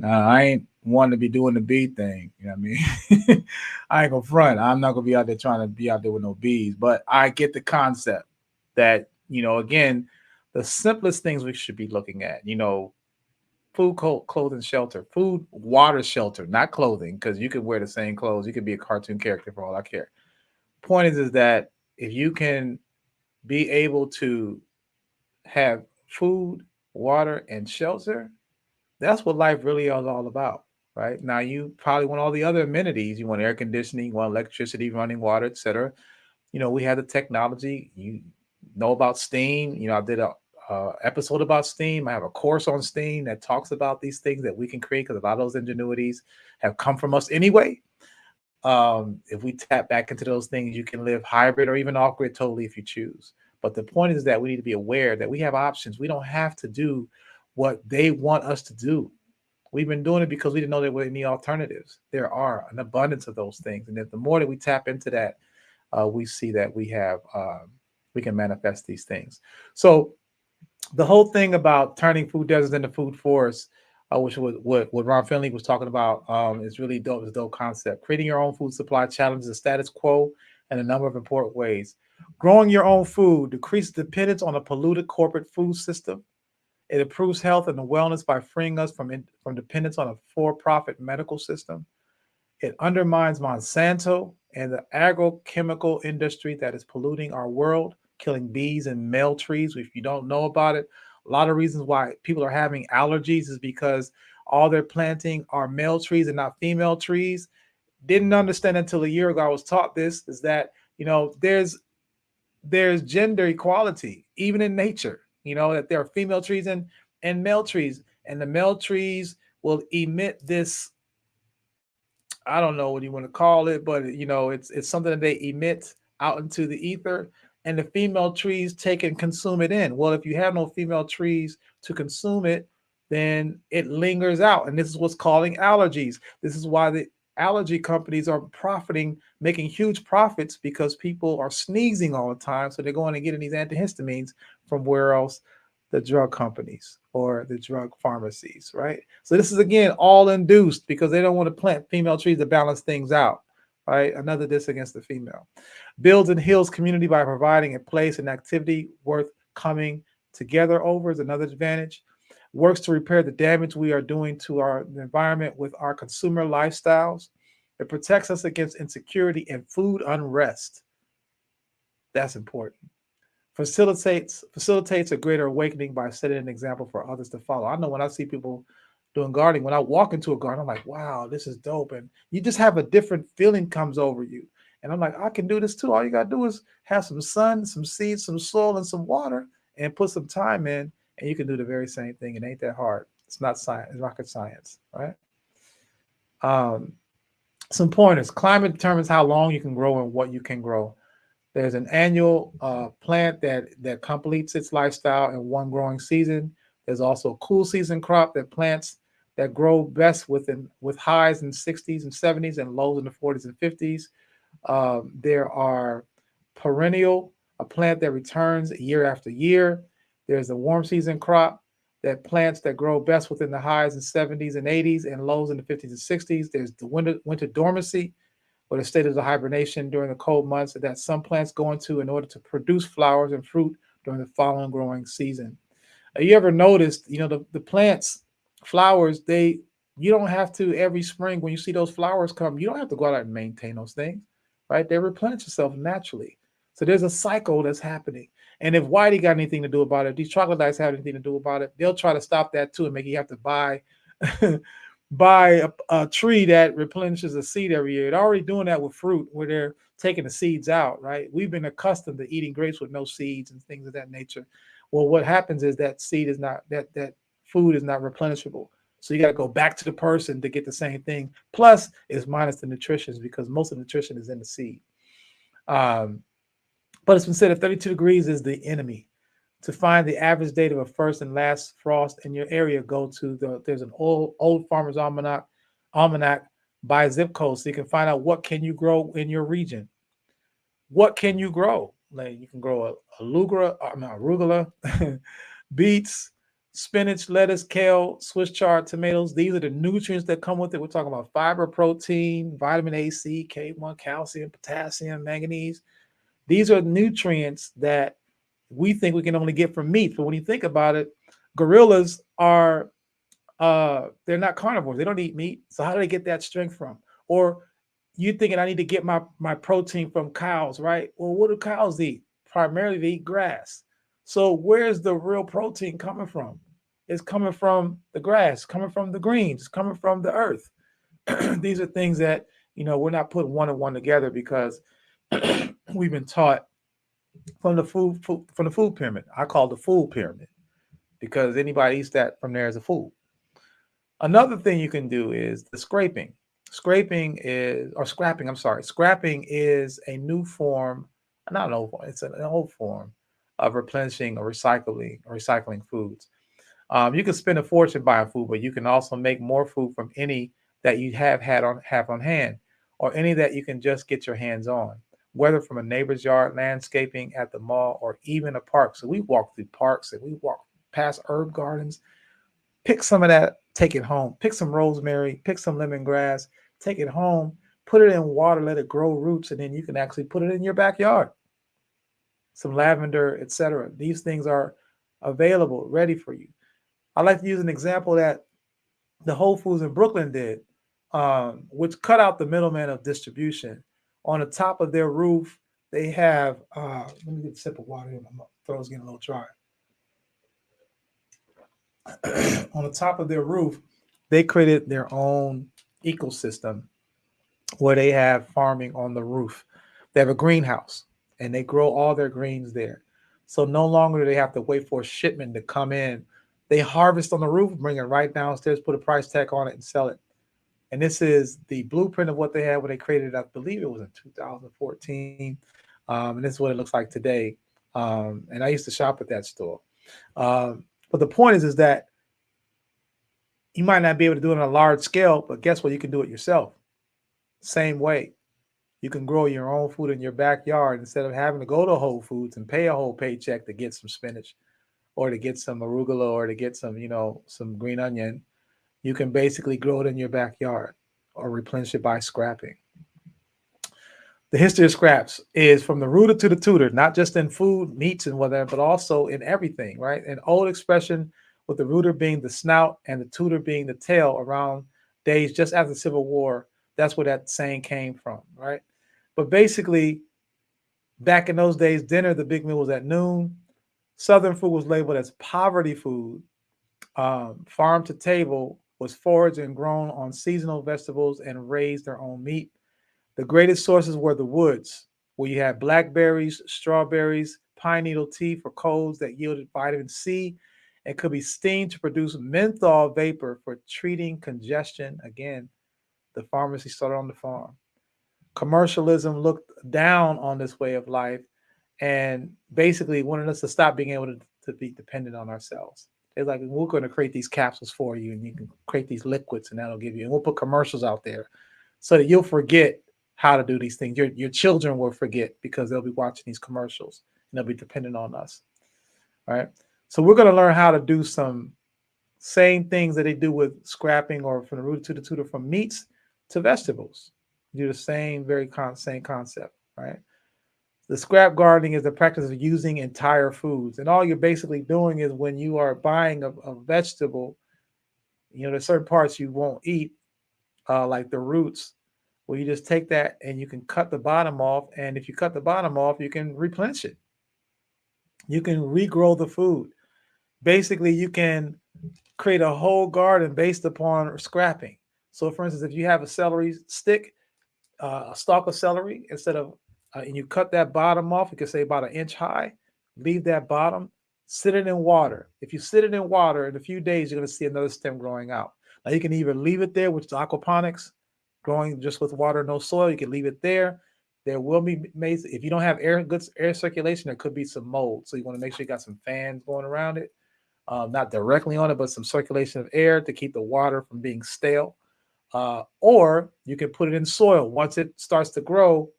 Now, I ain't wanting to be doing the bee thing. You know what I mean? I ain't gonna front. I'm not gonna be out there trying to be out there with no bees, but I get the concept that, again, the simplest things we should be looking at, food, clothing, shelter, food, water, shelter, not clothing, because you could wear the same clothes. You could be a cartoon character for all I care. Point is that if you can be able to have food, water, and shelter, that's what life really is all about, right? Now, you probably want all the other amenities. You want air conditioning, you want electricity, running water, etc. We have the technology. You know about steam. I did a episode about steam. I have a course on steam that talks about these things that we can create, because a lot of those ingenuities have come from us anyway. If we tap back into those things, you can live hybrid or even off-grid totally if you choose. But the point is that we need to be aware that we have options. We don't have to do what they want us to do. We've been doing it because we didn't know there were any alternatives. There are an abundance of those things. And if the more that we tap into that, we see that we can manifest these things. So the whole thing about turning food deserts into food forests, which was what Ron Finley was talking about, is really dope. It's a dope concept. Creating your own food supply challenges the status quo in a number of important ways. Growing your own food decreases dependence on a polluted corporate food system. It improves health and wellness by freeing us from dependence on a for-profit medical system. It undermines Monsanto and the agrochemical industry that is polluting our world, killing bees and male trees. If you don't know about it, a lot of reasons why people are having allergies is because all they're planting are male trees and not female trees. Didn't understand until a year ago I was taught this, is that, there's gender equality, even in nature, that there are female trees and male trees, and the male trees will emit this, I don't know what you want to call it, but it's something that they emit out into the ether, and the female trees take and consume it in. Well, if you have no female trees to consume it, then it lingers out, and this is what's causing allergies. This is why the allergy companies are profiting, making huge profits, because people are sneezing all the time, so they're going and getting these antihistamines from where else? The drug companies or the drug pharmacies, right? So this is, again, all induced because they don't want to plant female trees to balance things out, right? Another diss against the female. Builds and heals community by providing a place and activity worth coming together over is another advantage. Works to repair the damage we are doing to our environment with our consumer lifestyles. It protects us against insecurity and food unrest. That's important. Facilitates a greater awakening by setting an example for others to follow. I know when I see people doing gardening, when I walk into a garden, I'm like, wow, this is dope. And you just have a different feeling comes over you. And I'm like, I can do this too. All you got to do is have some sun, some seeds, some soil, and some water, and put some time in, and you can do the very same thing. It ain't that hard. It's not science, it's rocket science, right? Um, some pointers. Climate determines how long you can grow and what you can grow. There's an annual plant that completes its lifestyle in one growing season. There's also a cool season crop that plants that grow best with highs in 60s and 70s and lows in the 40s and 50s. There are perennial, a plant that returns year after year. There's a warm season crop that plants that grow best within the highs in 70s and 80s and lows in the 50s and 60s. There's the winter dormancy, or the state of the hibernation during the cold months that some plants go into in order to produce flowers and fruit during the following growing season. You ever noticed, the plants, flowers, you don't have to every spring when you see those flowers come, you don't have to go out and maintain those things, right? They replenish themselves naturally. So there's a cycle that's happening. And if Whitey got anything to do about it, these troglodytes have anything to do about it, they'll try to stop that too and make you have to buy a tree that replenishes a seed every year. They're already doing that with fruit where they're taking the seeds out, right? We've been accustomed to eating grapes with no seeds and things of that nature. Well, what happens is that seed is not that food is not replenishable. So you got to go back to the person to get the same thing. Plus, it's minus the nutrition because most of the nutrition is in the seed. But it's been said that 32 degrees is the enemy. To find the average date of a first and last frost in your area, go to there's an old farmer's almanac by zip code, so you can find out what can you grow in your region. What can you grow? Like you can grow arugula, beets, spinach, lettuce, kale, Swiss chard, tomatoes. These are the nutrients that come with it. We're talking about fiber, protein, vitamin A, C, K1, calcium, potassium, manganese. These are nutrients that we think we can only get from meat. But when you think about it, gorillas are they're not carnivores. They don't eat meat. So how do they get that strength from? Or you thinking I need to get my protein from cows, right? Well, what do cows eat? Primarily they eat grass. So where's the real protein coming from? It's coming from the grass, coming from the greens, coming from the earth. These are things that we're not putting one and one together because we've been taught from the food pyramid. I call it the food pyramid because anybody eats that from there as a food. Another thing you can do is the scraping. Scraping is a new form, not an old form, it's an old form of replenishing or recycling foods. You can spend a fortune buying food, but you can also make more food from any that you have on hand, or any that you can just get your hands on, whether from a neighbor's yard, landscaping at the mall, or even a park. So we walk through parks and we walk past herb gardens. Pick some of that, take it home. Pick some rosemary, pick some lemongrass, take it home, put it in water, let it grow roots, and then you can actually put it in your backyard. Some lavender, etc. These things are available, ready for you. I like to use an example that the Whole Foods in Brooklyn did, which cut out the middleman of distribution. On the top of their roof, they have, let me get a sip of water here. My throat's getting a little dry. On the top of their roof, they created their own ecosystem where they have farming on the roof. They have a greenhouse and they grow all their greens there. So no longer do they have to wait for a shipment to come in. They harvest on the roof, bring it right downstairs, put a price tag on it, and sell it. And this is the blueprint of what they had when they created it. I believe it was in 2014. And this is what it looks like today. And I used to shop at that store. But the point is that you might not be able to do it on a large scale, but guess what? You can do it yourself. Same way. You can grow your own food in your backyard instead of having to go to Whole Foods and pay a whole paycheck to get some spinach or to get some arugula or to get some green onion. You can basically grow it in your backyard or replenish it by scrapping. The history of scraps is from the rooter to the tutor, not just in food, meats, and whatever, but also in everything, right? An old expression with the rooter being the snout and the tutor being the tail around days just after the Civil War. That's where that saying came from, right? But basically, back in those days, dinner, the big meal was at noon. Southern food was labeled as poverty food. Farm to table was foraged and grown on seasonal vegetables and raised their own meat. The greatest sources were the woods, where you had blackberries, strawberries, pine needle tea for colds that yielded vitamin C, It could be steamed to produce menthol vapor for treating congestion. Again, the pharmacy started on the farm. Commercialism looked down on this way of life and basically wanted us to stop being able to be dependent on ourselves. They're like, we're going to create these capsules for you, and you can create these liquids, and that'll give you, and we'll put commercials out there so that you'll forget how to do these things. Your children will forget because they'll be watching these commercials and they'll be dependent on us. All right. So we're going to learn how to do some same things that they do with scrapping, or from the root to the tutor, from meats to vegetables. Do the same, same concept, right? The scrap gardening is the practice of using entire foods. And all you're basically doing is, when you are buying a vegetable, there's certain parts you won't eat, like the roots, where you just take that and you can cut the bottom off. And if you cut the bottom off, you can replenish it. You can regrow the food. Basically, you can create a whole garden based upon scrapping. So, for instance, if you have a celery stick, a stalk of celery, instead of and you cut that bottom off, you can say about 1 inch high, leave that bottom, sit it in water. If you sit it in water, in a few days, you're going to see another stem growing out. Now, you can either leave it there, which is aquaponics, growing just with water, no soil. You can leave it there. There will be, if you don't have good air circulation, there could be some mold. So you want to make sure you got some fans going around it, not directly on it, but some circulation of air to keep the water from being stale. Or you can put it in soil. Once it starts to grow,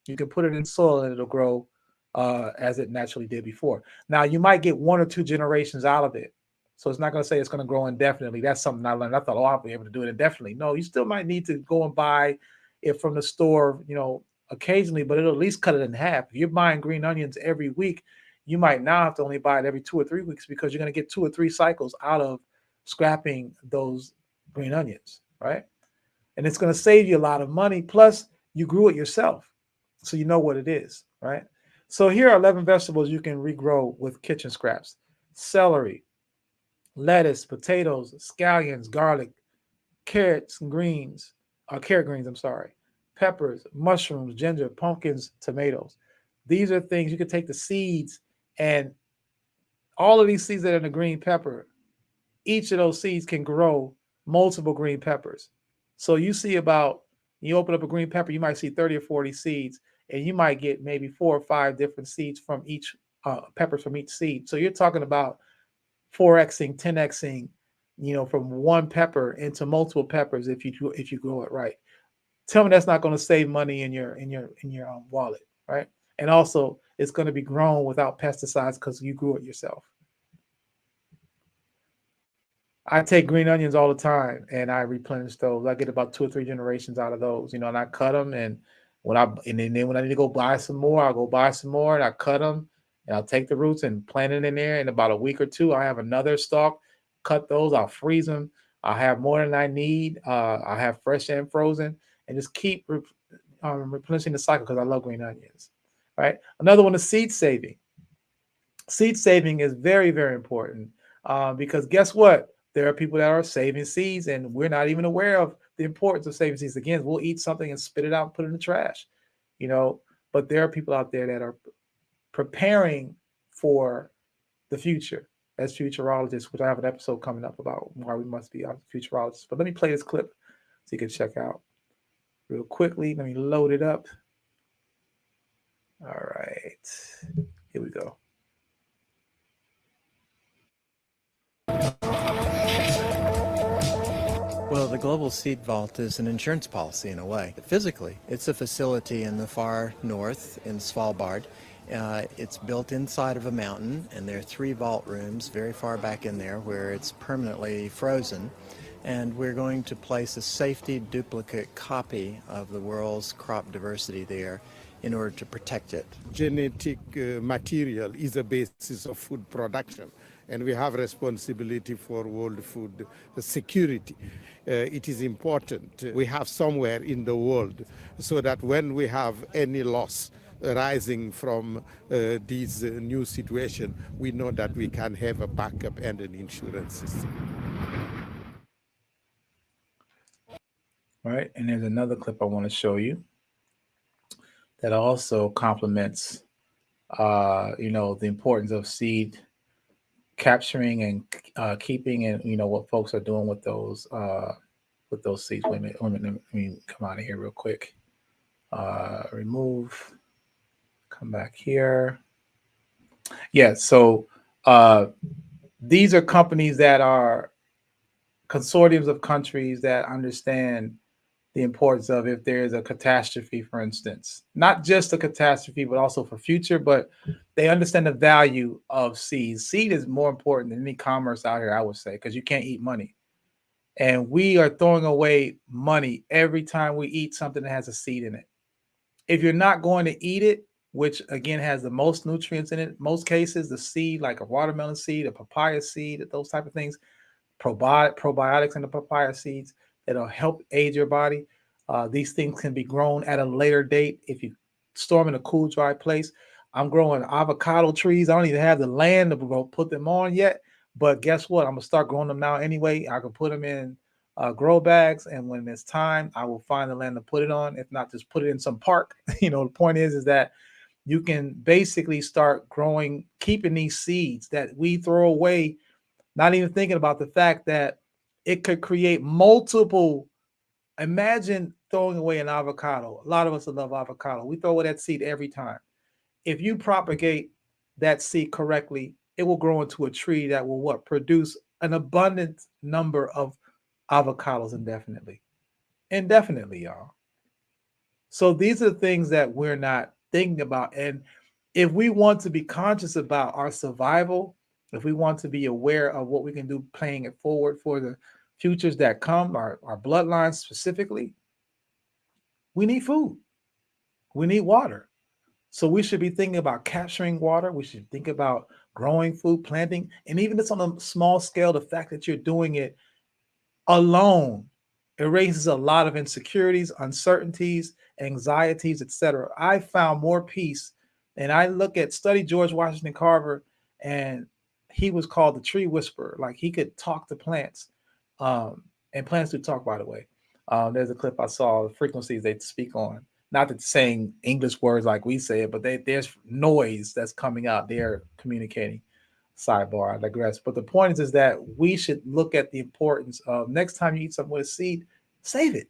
you can put it in soil and it'll grow as it naturally did before. Now, you might get 1 or 2 generations out of it. So it's not going to say it's going to grow indefinitely. That's something I learned. I thought, I'll be able to do it indefinitely. No, you still might need to go and buy it from the store, occasionally, but it'll at least cut it in half. If you're buying green onions every week, you might now have to only buy it every 2 or 3 weeks, because you're going to get 2 or 3 cycles out of scrapping those green onions, right? And it's going to save you a lot of money. Plus, you grew it yourself, so you know what it is, right? So here are 11 vegetables you can regrow with kitchen scraps: celery, lettuce, potatoes, scallions, garlic, carrot greens, peppers, mushrooms, ginger, pumpkins, tomatoes. These are things you can take the seeds, and all of these seeds that are in the green pepper, each of those seeds can grow multiple green peppers. So you open up a green pepper, you might see 30 or 40 seeds, and you might get maybe 4 or 5 different seeds from each peppers from each seed. So you're talking about 4xing, 10xing, from one pepper into multiple peppers if you grow it right. Tell me that's not going to save money in your wallet, right? And also, it's going to be grown without pesticides because you grew it yourself. I take green onions all the time and I replenish those. I get about 2 or 3 generations out of those, and I cut them. And then when I need to go buy some more, I'll go buy some more and I cut them, and I'll take the roots and plant it in there. In about a week or 2, I have another stalk. Cut those, I'll freeze them. I'll have more than I need. I have fresh and frozen, and just keep replenishing the cycle because I love green onions. All right. Another one is seed saving. Seed saving is very, very important because guess what? There are people that are saving seeds, and we're not even aware of the importance of saving seeds. Again, we'll eat something and spit it out and put it in the trash, but there are people out there that are preparing for the future as futurologists, which I have an episode coming up about why we must be futurologists. But let me play this clip so you can check out real quickly. Let me load it up. All right, here we go. Well, the Global Seed Vault is an insurance policy in a way. Physically, it's a facility in the far north in Svalbard. It's built inside of a mountain, and there are 3 vault rooms very far back in there where it's permanently frozen. And we're going to place a safety duplicate copy of the world's crop diversity there in order to protect it. Genetic material is a basis of food production, and we have responsibility for world food security. It is important we have somewhere in the world so that when we have any loss arising from this new situation, we know that we can have a backup and an insurance system. All right, and there's another clip I want to show you that also complements, the importance of seed capturing and keeping, and what folks are doing with those seeds. Wait a minute, let me come out of here real quick. Remove, come back here. Yeah, so these are companies that are consortiums of countries that understand the importance of, if there is a catastrophe, for instance, not just a catastrophe, but also for future, but they understand the value of seeds. Seed is more important than any commerce out here, I would say, because you can't eat money. And we are throwing away money every time we eat something that has a seed in it. If you're not going to eat it, which again has the most nutrients in it, most cases, the seed, like a watermelon seed, a papaya seed, those type of things, probiotics in the papaya seeds that'll help aid your body. These things can be grown at a later date if you store them in a cool, dry place. I'm growing avocado trees. I don't even have the land to put them on yet, but guess what? I'm gonna start growing them now anyway. I can put them in grow bags, and when it's time, I will find the land to put it on. If not, just put it in some park. The point is that you can basically start growing, keeping these seeds that we throw away, not even thinking about the fact that it could create multiple. Imagine throwing away an avocado. A lot of us love avocado. We throw away that seed every time. If you propagate that seed correctly, it will grow into a tree that will produce an abundant number of avocados indefinitely, y'all. So these are the things that we're not thinking about. And if we want to be conscious about our survival, if we want to be aware of what we can do playing it forward for the futures that come, our bloodlines specifically, we need food. We need water. So we should be thinking about capturing water. We should think about growing food, planting, and even if it's on a small scale, the fact that you're doing it alone erases a lot of insecurities, uncertainties, anxieties, etc. I found more peace, and I study George Washington Carver, and he was called the tree whisperer. Like, he could talk to plants, and plants do talk, by the way. There's a clip I saw, the frequencies they speak on. Not that saying English words like we say it, but there's noise that's coming out. They're communicating. Sidebar, I digress. But the point is that we should look at the importance of, next time you eat something with a seed, save it.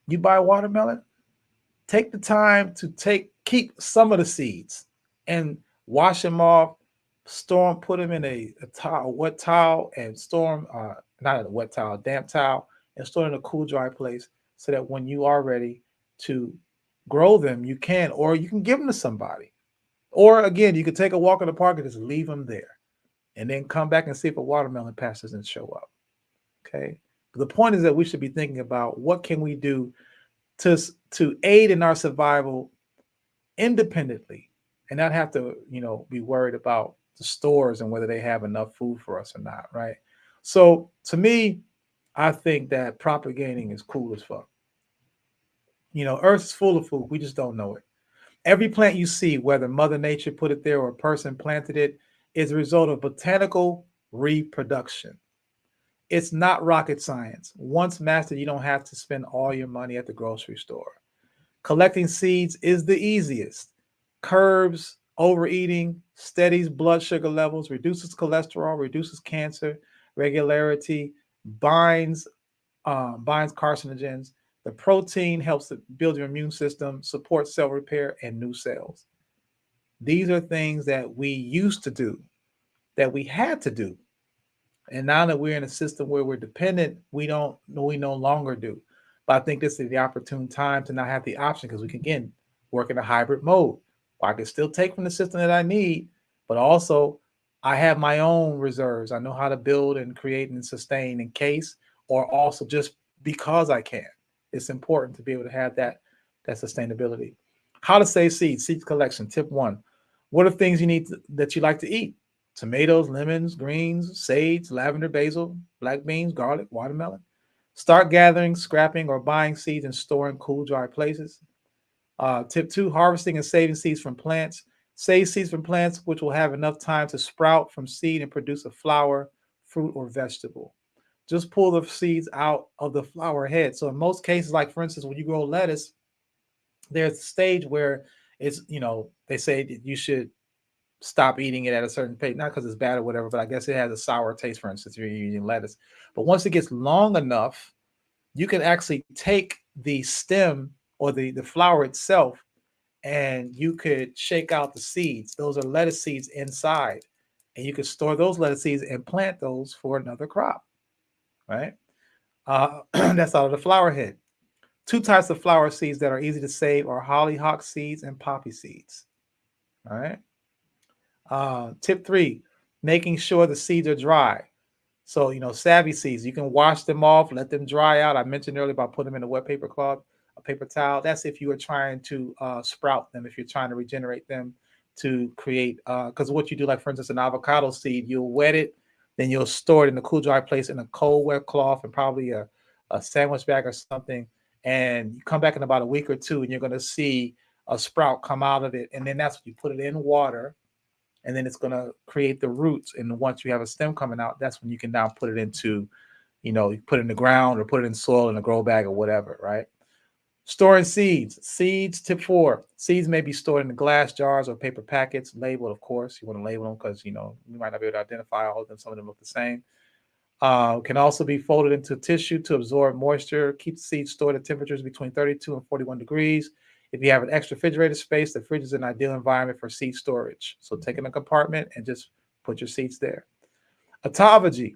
You buy a watermelon, take the time to keep some of the seeds and wash them off, store them, put them in a wet towel, and store them, not a wet towel, a damp towel, and store them in a cool, dry place, so that when you are ready to grow them, you can, or you can give them to somebody. Or again, you could take a walk in the park and just leave them there, and then come back and see if a watermelon patch doesn't show up. Okay. But the point is that we should be thinking about what can we do to aid in our survival independently, and not have to, be worried about the stores and whether they have enough food for us or not. Right. So to me, I think that propagating is cool as fuck. Earth is full of food. We just don't know it. Every plant you see, whether Mother Nature put it there or a person planted it, is a result of botanical reproduction. It's not rocket science. Once mastered, you don't have to spend all your money at the grocery store. Collecting seeds is the easiest. Curbs overeating, steadies blood sugar levels, reduces cholesterol, reduces cancer, regularity, binds carcinogens. The protein helps to build your immune system, supports cell repair and new cells. These are things that we used to do, that we had to do. And now that we're in a system where we're dependent, we no longer do. But I think this is the opportune time to not have the option, because we can, again, work in a hybrid mode. I can still take from the system that I need, but also I have my own reserves. I know how to build and create and sustain in case, or also just because I can. It's important to be able to have that sustainability. How to save seeds, seed collection. Tip 1. What are things that you like to eat? Tomatoes, lemons, greens, sage, lavender, basil, black beans, garlic, watermelon. Start gathering, scrapping, or buying seeds and storing cool, dry places. Tip 2, harvesting and saving seeds from plants. Save seeds from plants which will have enough time to sprout from seed and produce a flower, fruit, or vegetable. Just pull the seeds out of the flower head. So in most cases, like for instance, when you grow lettuce, there's a stage where it's, they say that you should stop eating it at a certain pace, not because it's bad or whatever, but I guess it has a sour taste, for instance, if you're using lettuce. But once it gets long enough, you can actually take the stem or the flower itself, and you could shake out the seeds. Those are lettuce seeds inside, and you can store those lettuce seeds and plant those for another crop, right? That's out of the flower head. Two types of flower seeds that are easy to save are hollyhock seeds and poppy seeds. All right. Tip 3, making sure the seeds are dry. So, savvy seeds, you can wash them off, let them dry out. I mentioned earlier about putting them in a wet paper cloth, a paper towel. That's if you are trying to sprout them, if you're trying to regenerate them to create, because what you do, like for instance, an avocado seed, you'll wet it, then you'll store it in a cool, dry place in a cold, wet cloth and probably a sandwich bag or something. And you come back in about a week or two and you're going to see a sprout come out of it. And then that's when you put it in water, and then it's going to create the roots. And once you have a stem coming out, that's when you can now put it into, you put it in the ground or put it in soil in a grow bag or whatever, right? Storing seeds. Seeds, tip 4. Seeds may be stored in glass jars or paper packets, labeled, of course. You want to label them because, you might not be able to identify all of them. Some of them look the same. Can also be folded into tissue to absorb moisture. Keep the seeds stored at temperatures between 32 and 41 degrees. If you have an extra refrigerator space, the fridge is an ideal environment for seed storage. So take in a compartment and just put your seeds there. Autophagy.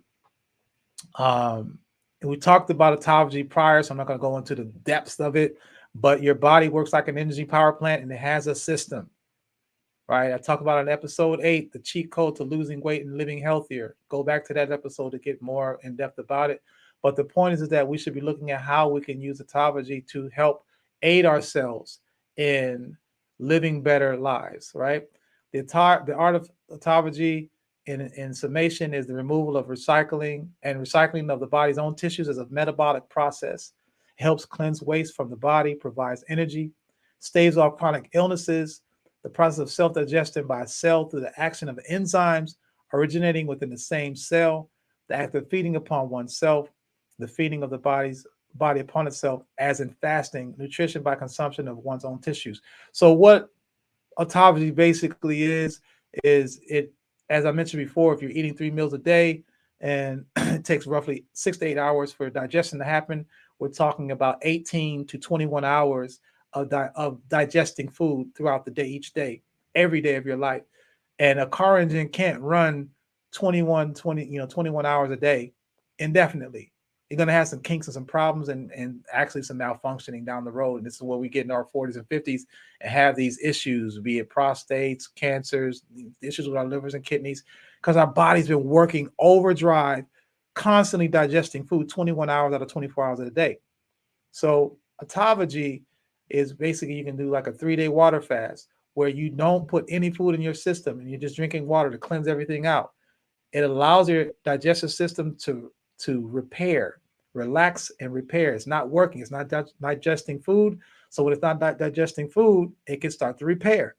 And we talked about autophagy prior, so I'm not going to go into the depths of it, but your body works like an energy power plant, and it has a system, right? I talked about in episode 8, the cheat code to losing weight and living healthier. Go back to that episode to get more in depth about it. But the point is that we should be looking at how we can use autophagy to help aid ourselves in living better lives, right? The art of autophagy in summation is the removal of recycling of the body's own tissues as a metabolic process. It helps cleanse waste from the body, provides energy, staves off chronic illnesses, the process of self-digestion by a cell through the action of enzymes originating within the same cell, the act of feeding upon oneself, the feeding of the body upon itself, as in fasting, nutrition by consumption of one's own tissues. So what autophagy basically is it, as I mentioned before, if you're eating 3 meals a day and it takes roughly 6 to 8 hours for digestion to happen, we're talking about 18 to 21 hours of digesting food throughout the day, each day, every day of your life. And a car engine can't run 21 hours a day indefinitely. You're going to have some kinks and some problems and actually some malfunctioning down the road. And this is where we get in our 40s and 50s and have these issues, be it prostates, cancers, issues with our livers and kidneys, because our body's been working overdrive, constantly digesting food 21 hours out of 24 hours a day. So autophagy is basically, you can do like a 3-day water fast where you don't put any food in your system and you're just drinking water to cleanse everything out. It allows your digestive system to repair, relax and repair. It's not working. It's not digesting food. So when it's not digesting food, it can start to repair.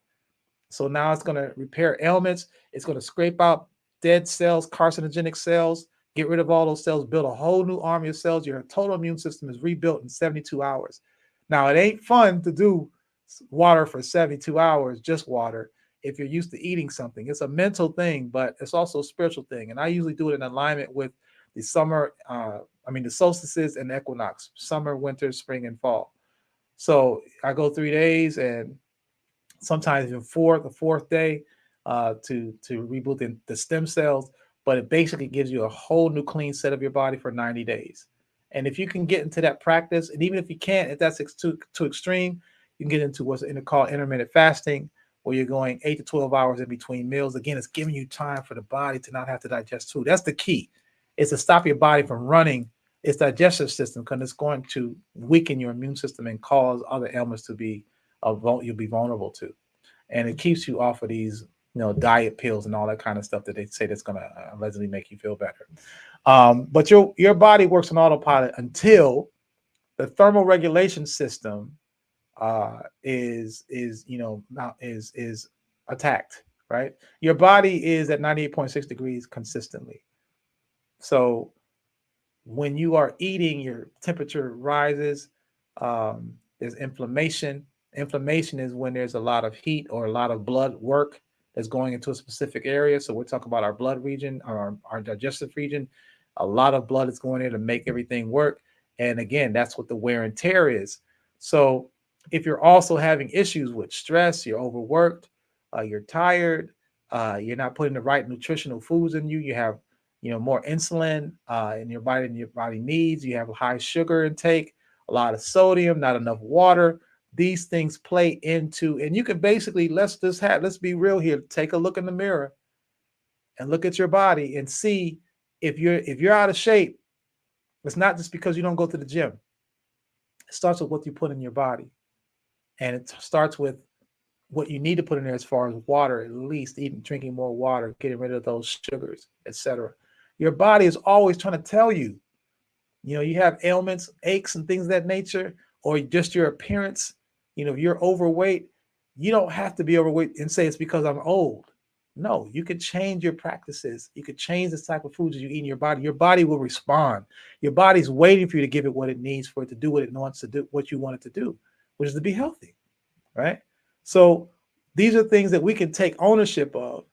So now it's going to repair ailments. It's going to scrape out dead cells, carcinogenic cells, get rid of all those cells, build a whole new army of cells. Your total immune system is rebuilt in 72 hours. Now, it ain't fun to do water for 72 hours, just water, if you're used to eating something. It's a mental thing, but it's also a spiritual thing. And I usually do it in alignment with the the solstices and the equinox, summer, winter, spring, and fall. So I go 3 days and sometimes even the fourth day to reboot the stem cells. But it basically gives you a whole new clean set of your body for 90 days. And if you can get into that practice, and even if you can't, if that's too extreme, you can get into what's called intermittent fasting, where you're going 8 to 12 hours in between meals. Again, it's giving you time for the body to not have to digest food. That's the key. It's to stop your body from running its digestive system, because it's going to weaken your immune system and cause other ailments to be you'll be vulnerable to. And it keeps you off of these diet pills and all that kind of stuff that they say that's going to allegedly make you feel better. But your body works on autopilot until the thermoregulation system is attacked, right? Your body is at 98.6 degrees consistently. So when you are eating, your temperature rises. There's inflammation. Inflammation is when there's a lot of heat or a lot of blood work that's going into a specific area. So we're talking about our blood region, our digestive region. A lot of blood is going there to make everything work. And again, that's what the wear and tear is. So if you're also having issues with stress, you're overworked, you're tired, you're not putting the right nutritional foods in you, you have more insulin in your body than your body needs, you have a high sugar intake, a lot of sodium, not enough water. These things play into, and you can basically, let's be real here. Take a look in the mirror and look at your body and see if you're out of shape. It's not just because you don't go to the gym. It starts with what you put in your body, and it starts with what you need to put in there as far as water, at least eating, drinking more water, getting rid of those sugars, etc. Your body is always trying to tell you, you have ailments, aches, and things of that nature, or just your appearance. If you're overweight, you don't have to be overweight and say it's because I'm old. No, you could change your practices. You could change the type of foods you eat in your body. Your body will respond. Your body's waiting for you to give it what it needs for it to do what it wants to do, what you want it to do, which is to be healthy, right? So these are things that we can take ownership of,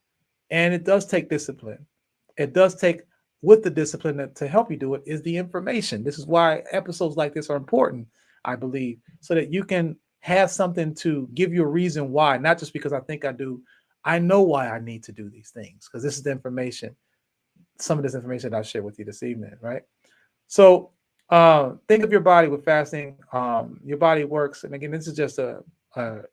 and it does take discipline. It does take, with the discipline to help you do it, is the information. This is why episodes like this are important, I believe, so that you can have something to give you a reason why, not just because I think I do. I know why I need to do these things, because this is the information, some of this information that I share with you this evening, right? So think of your body with fasting. Your body works, and again, this is just rehashing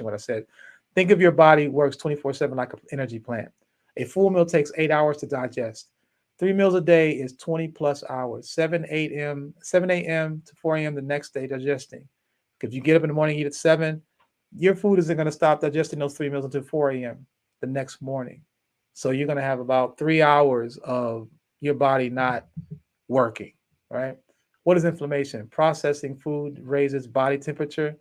what I said. Think of your body works 24/7 like an energy plant. A full meal takes 8 hours to digest. 3 meals a day is 20 plus hours. 7 a.m. to 4 a.m. the next day digesting. If you get up in the morning, eat at 7, your food isn't going to stop digesting those 3 meals until 4 a.m. the next morning. So you're going to have about 3 hours of your body not working, right? What is inflammation? Processing food raises body temperature.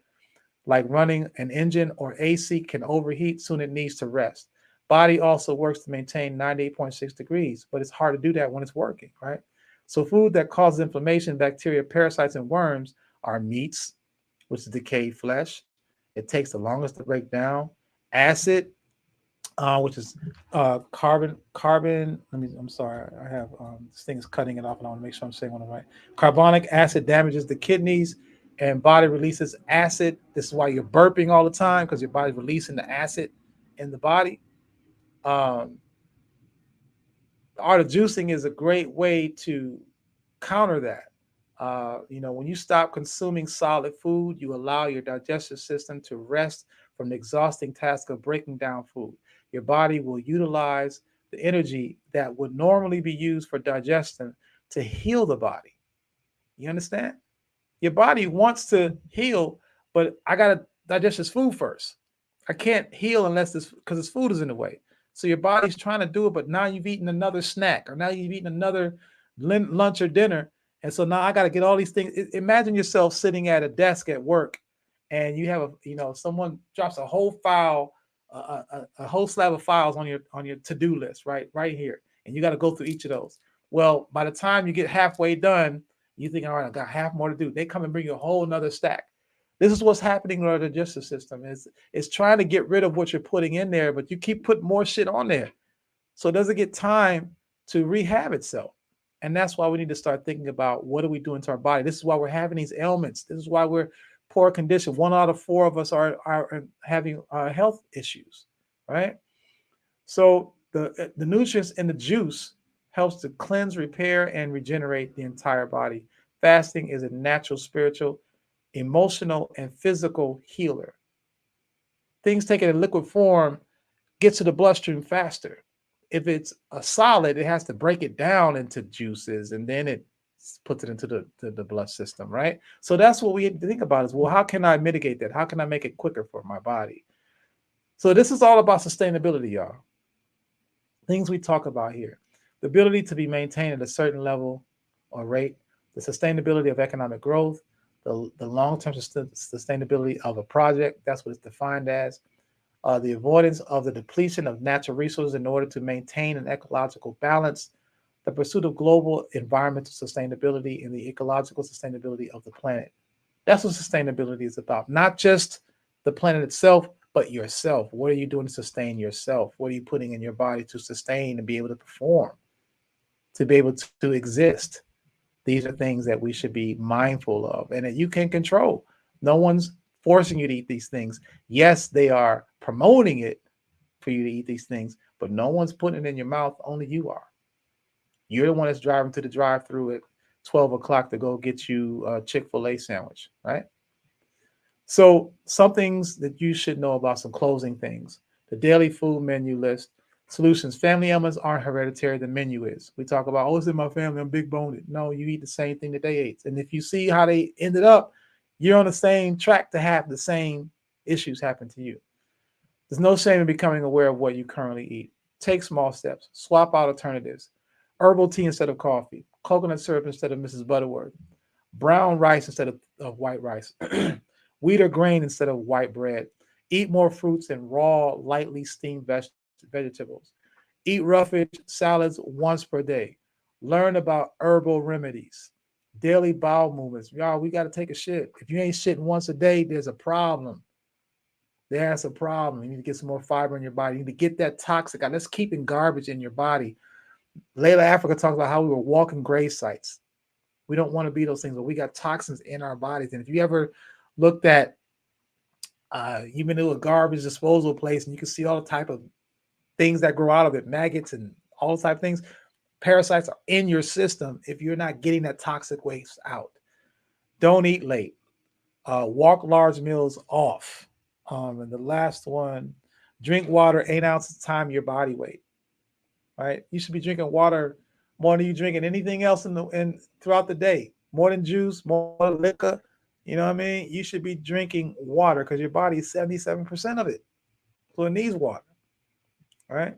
Like running an engine or AC can overheat, soon it needs to rest. Body also works to maintain 98.6 degrees, but it's hard to do that when it's working, right? So food that causes inflammation, bacteria, parasites, and worms are meats, which is decayed flesh. It takes the longest to break down. Acid, which is carbon. I'm sorry, I have this thing is cutting it off, and I want to make sure I'm saying what I'm right. Carbonic acid damages the kidneys, and body releases acid. This is why you're burping all the time, because your body's releasing the acid in the body. Art of juicing is a great way to counter that. When you stop consuming solid food, you allow your digestive system to rest from the exhausting task of breaking down food. Your body will utilize the energy that would normally be used for digestion to heal the body. You understand? Your body wants to heal, but I got to digest this food first. I can't heal unless because this food is in the way. So your body's trying to do it, but now you've eaten another snack, or now you've eaten another lunch or dinner. And so now I got to get all these things. Imagine yourself sitting at a desk at work, and you have someone drops a whole file, a whole slab of files on your to-do list, right here. And you got to go through each of those. Well, by the time you get halfway done, you think, all right, I've got half more to do. They come and bring you a whole nother stack. This is what's happening in our digestive system. It's trying to get rid of what you're putting in there, but you keep putting more shit on there. So it doesn't get time to rehab itself. And that's why we need to start thinking about, what are we doing to our body? This is why we're having these ailments. This is why we're poor condition. 1 out of 4 of us are having health issues, right? So the nutrients in the juice helps to cleanse, repair, and regenerate the entire body. Fasting is a natural, spiritual, emotional, and physical healer. Things taken in liquid form get to the bloodstream faster. If it's a solid, it has to break it down into juices, and then it puts it into the blood system, right? So that's what we have to think about is, well, how can I mitigate that? How can I make it quicker for my body? So this is all about sustainability, y'all. Things we talk about here. The ability to be maintained at a certain level or rate, the sustainability of economic growth, the long-term sustainability of a project, that's what it's defined as, the avoidance of the depletion of natural resources in order to maintain an ecological balance, the pursuit of global environmental sustainability, and the ecological sustainability of the planet. That's what sustainability is about. Not just the planet itself, but yourself. What are you doing to sustain yourself? What are you putting in your body to sustain and be able to perform, to be able to exist? These are things that we should be mindful of and that you can control. No one's forcing you to eat these things. Yes, they are promoting it for you to eat these things, but no one's putting it in your mouth. Only you are. You're the one that's driving to the drive-through at 12 o'clock to go get you a Chick-fil-A sandwich, right? So some things that you should know about, some closing things. The daily food menu list. Solutions. Family elements aren't hereditary. The menu is. We talk about, oh, it's in my family, I'm big boned. No, you eat the same thing that they ate. And if you see how they ended up, you're on the same track to have the same issues happen to you. There's no shame in becoming aware of what you currently eat. Take small steps. Swap out alternatives. Herbal tea instead of coffee. Coconut syrup instead of Mrs. Butterworth. Brown rice instead of white rice. Wheat or grain instead of white bread. Eat more fruits and raw, lightly steamed vegetables. Eat roughage salads once per day. Learn about herbal remedies. Daily bowel movements. Y'all, we got to take a shit. If you ain't shitting once a day, there's a problem. There's a problem. You need to get some more fiber in your body. You need to get that toxic out. Let's keeping garbage in your body. Layla Africa talks about how we were walking grave sites. We don't want to be those things, but we got toxins in our bodies. And if you ever looked at, you've been to a garbage disposal place and you can see all the type of things that grow out of it, maggots and all the type of things. Parasites are in your system if you're not getting that toxic waste out. Don't eat late. Walk large meals off. And the last one, drink water 8 ounces at a time your body weight. Right? You should be drinking water more than you drinking anything else in throughout the day. More than juice, more than liquor. You know what I mean? You should be drinking water because your body is 77% of it. So it needs water. All right.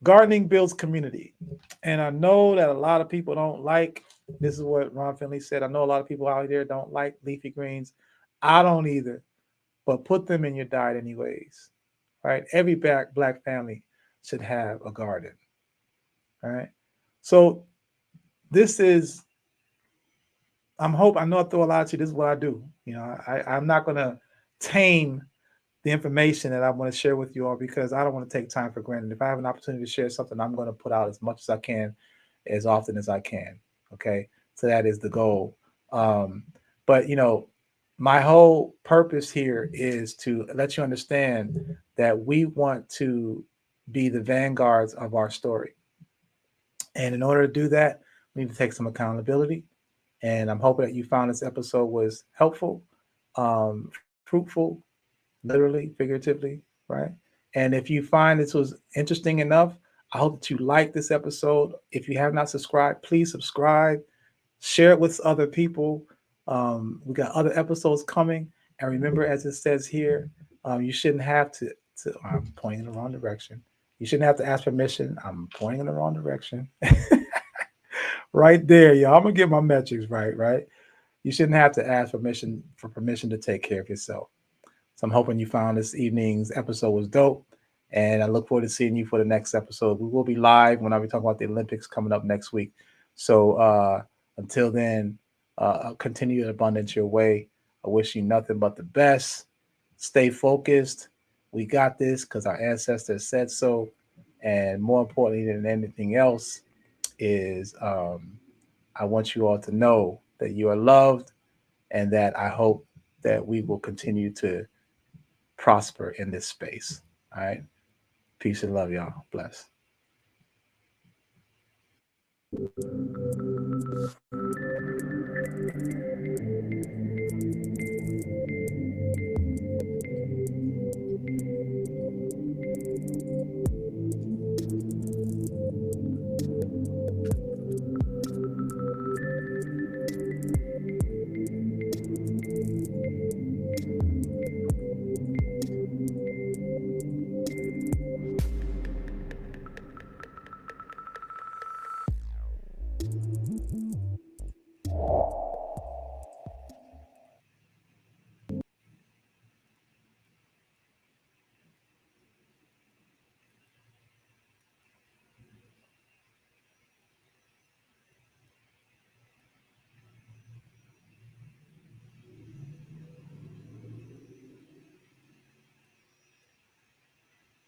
Gardening builds community. And I know that a lot of people don't like, this is what Ron Finley said. I know a lot of people out there don't like leafy greens. I don't either, but put them in your diet anyways. Right? Every black family should have a garden. All right. So this is, I know I throw a lot at you. This is what I do. You know, I'm not going to tame the information that I want to share with you all because I don't want to take time for granted. If I have an opportunity to share something, I'm going to put out as much as I can, as often as I can. Okay. So that is the goal. But, you know, my whole purpose here is to let you understand that we want to be the vanguards of our story. And in order to do that, we need to take some accountability. And I'm hoping that you found this episode was helpful, fruitful, literally, figuratively, right? And if you find this was interesting enough, I hope that you like this episode. If you have not subscribed, please subscribe, share it with other people. We got other episodes coming. And remember, as it says here, you shouldn't have to, I'm pointing in the wrong direction. You shouldn't have to ask permission. I'm pointing in the wrong direction. Right there, y'all. I'm going to get my metrics right? You shouldn't have to ask permission to take care of yourself. So I'm hoping you found this evening's episode was dope. And I look forward to seeing you for the next episode. We will be live when I'll be talking about the Olympics coming up next week. So until then, continue abundance your way. I wish you nothing but the best. Stay focused. We got this because our ancestors said so. And more importantly than anything else is I want you all to know that you are loved and that I hope that we will continue to prosper in this space. All right. Peace and love, y'all. Bless.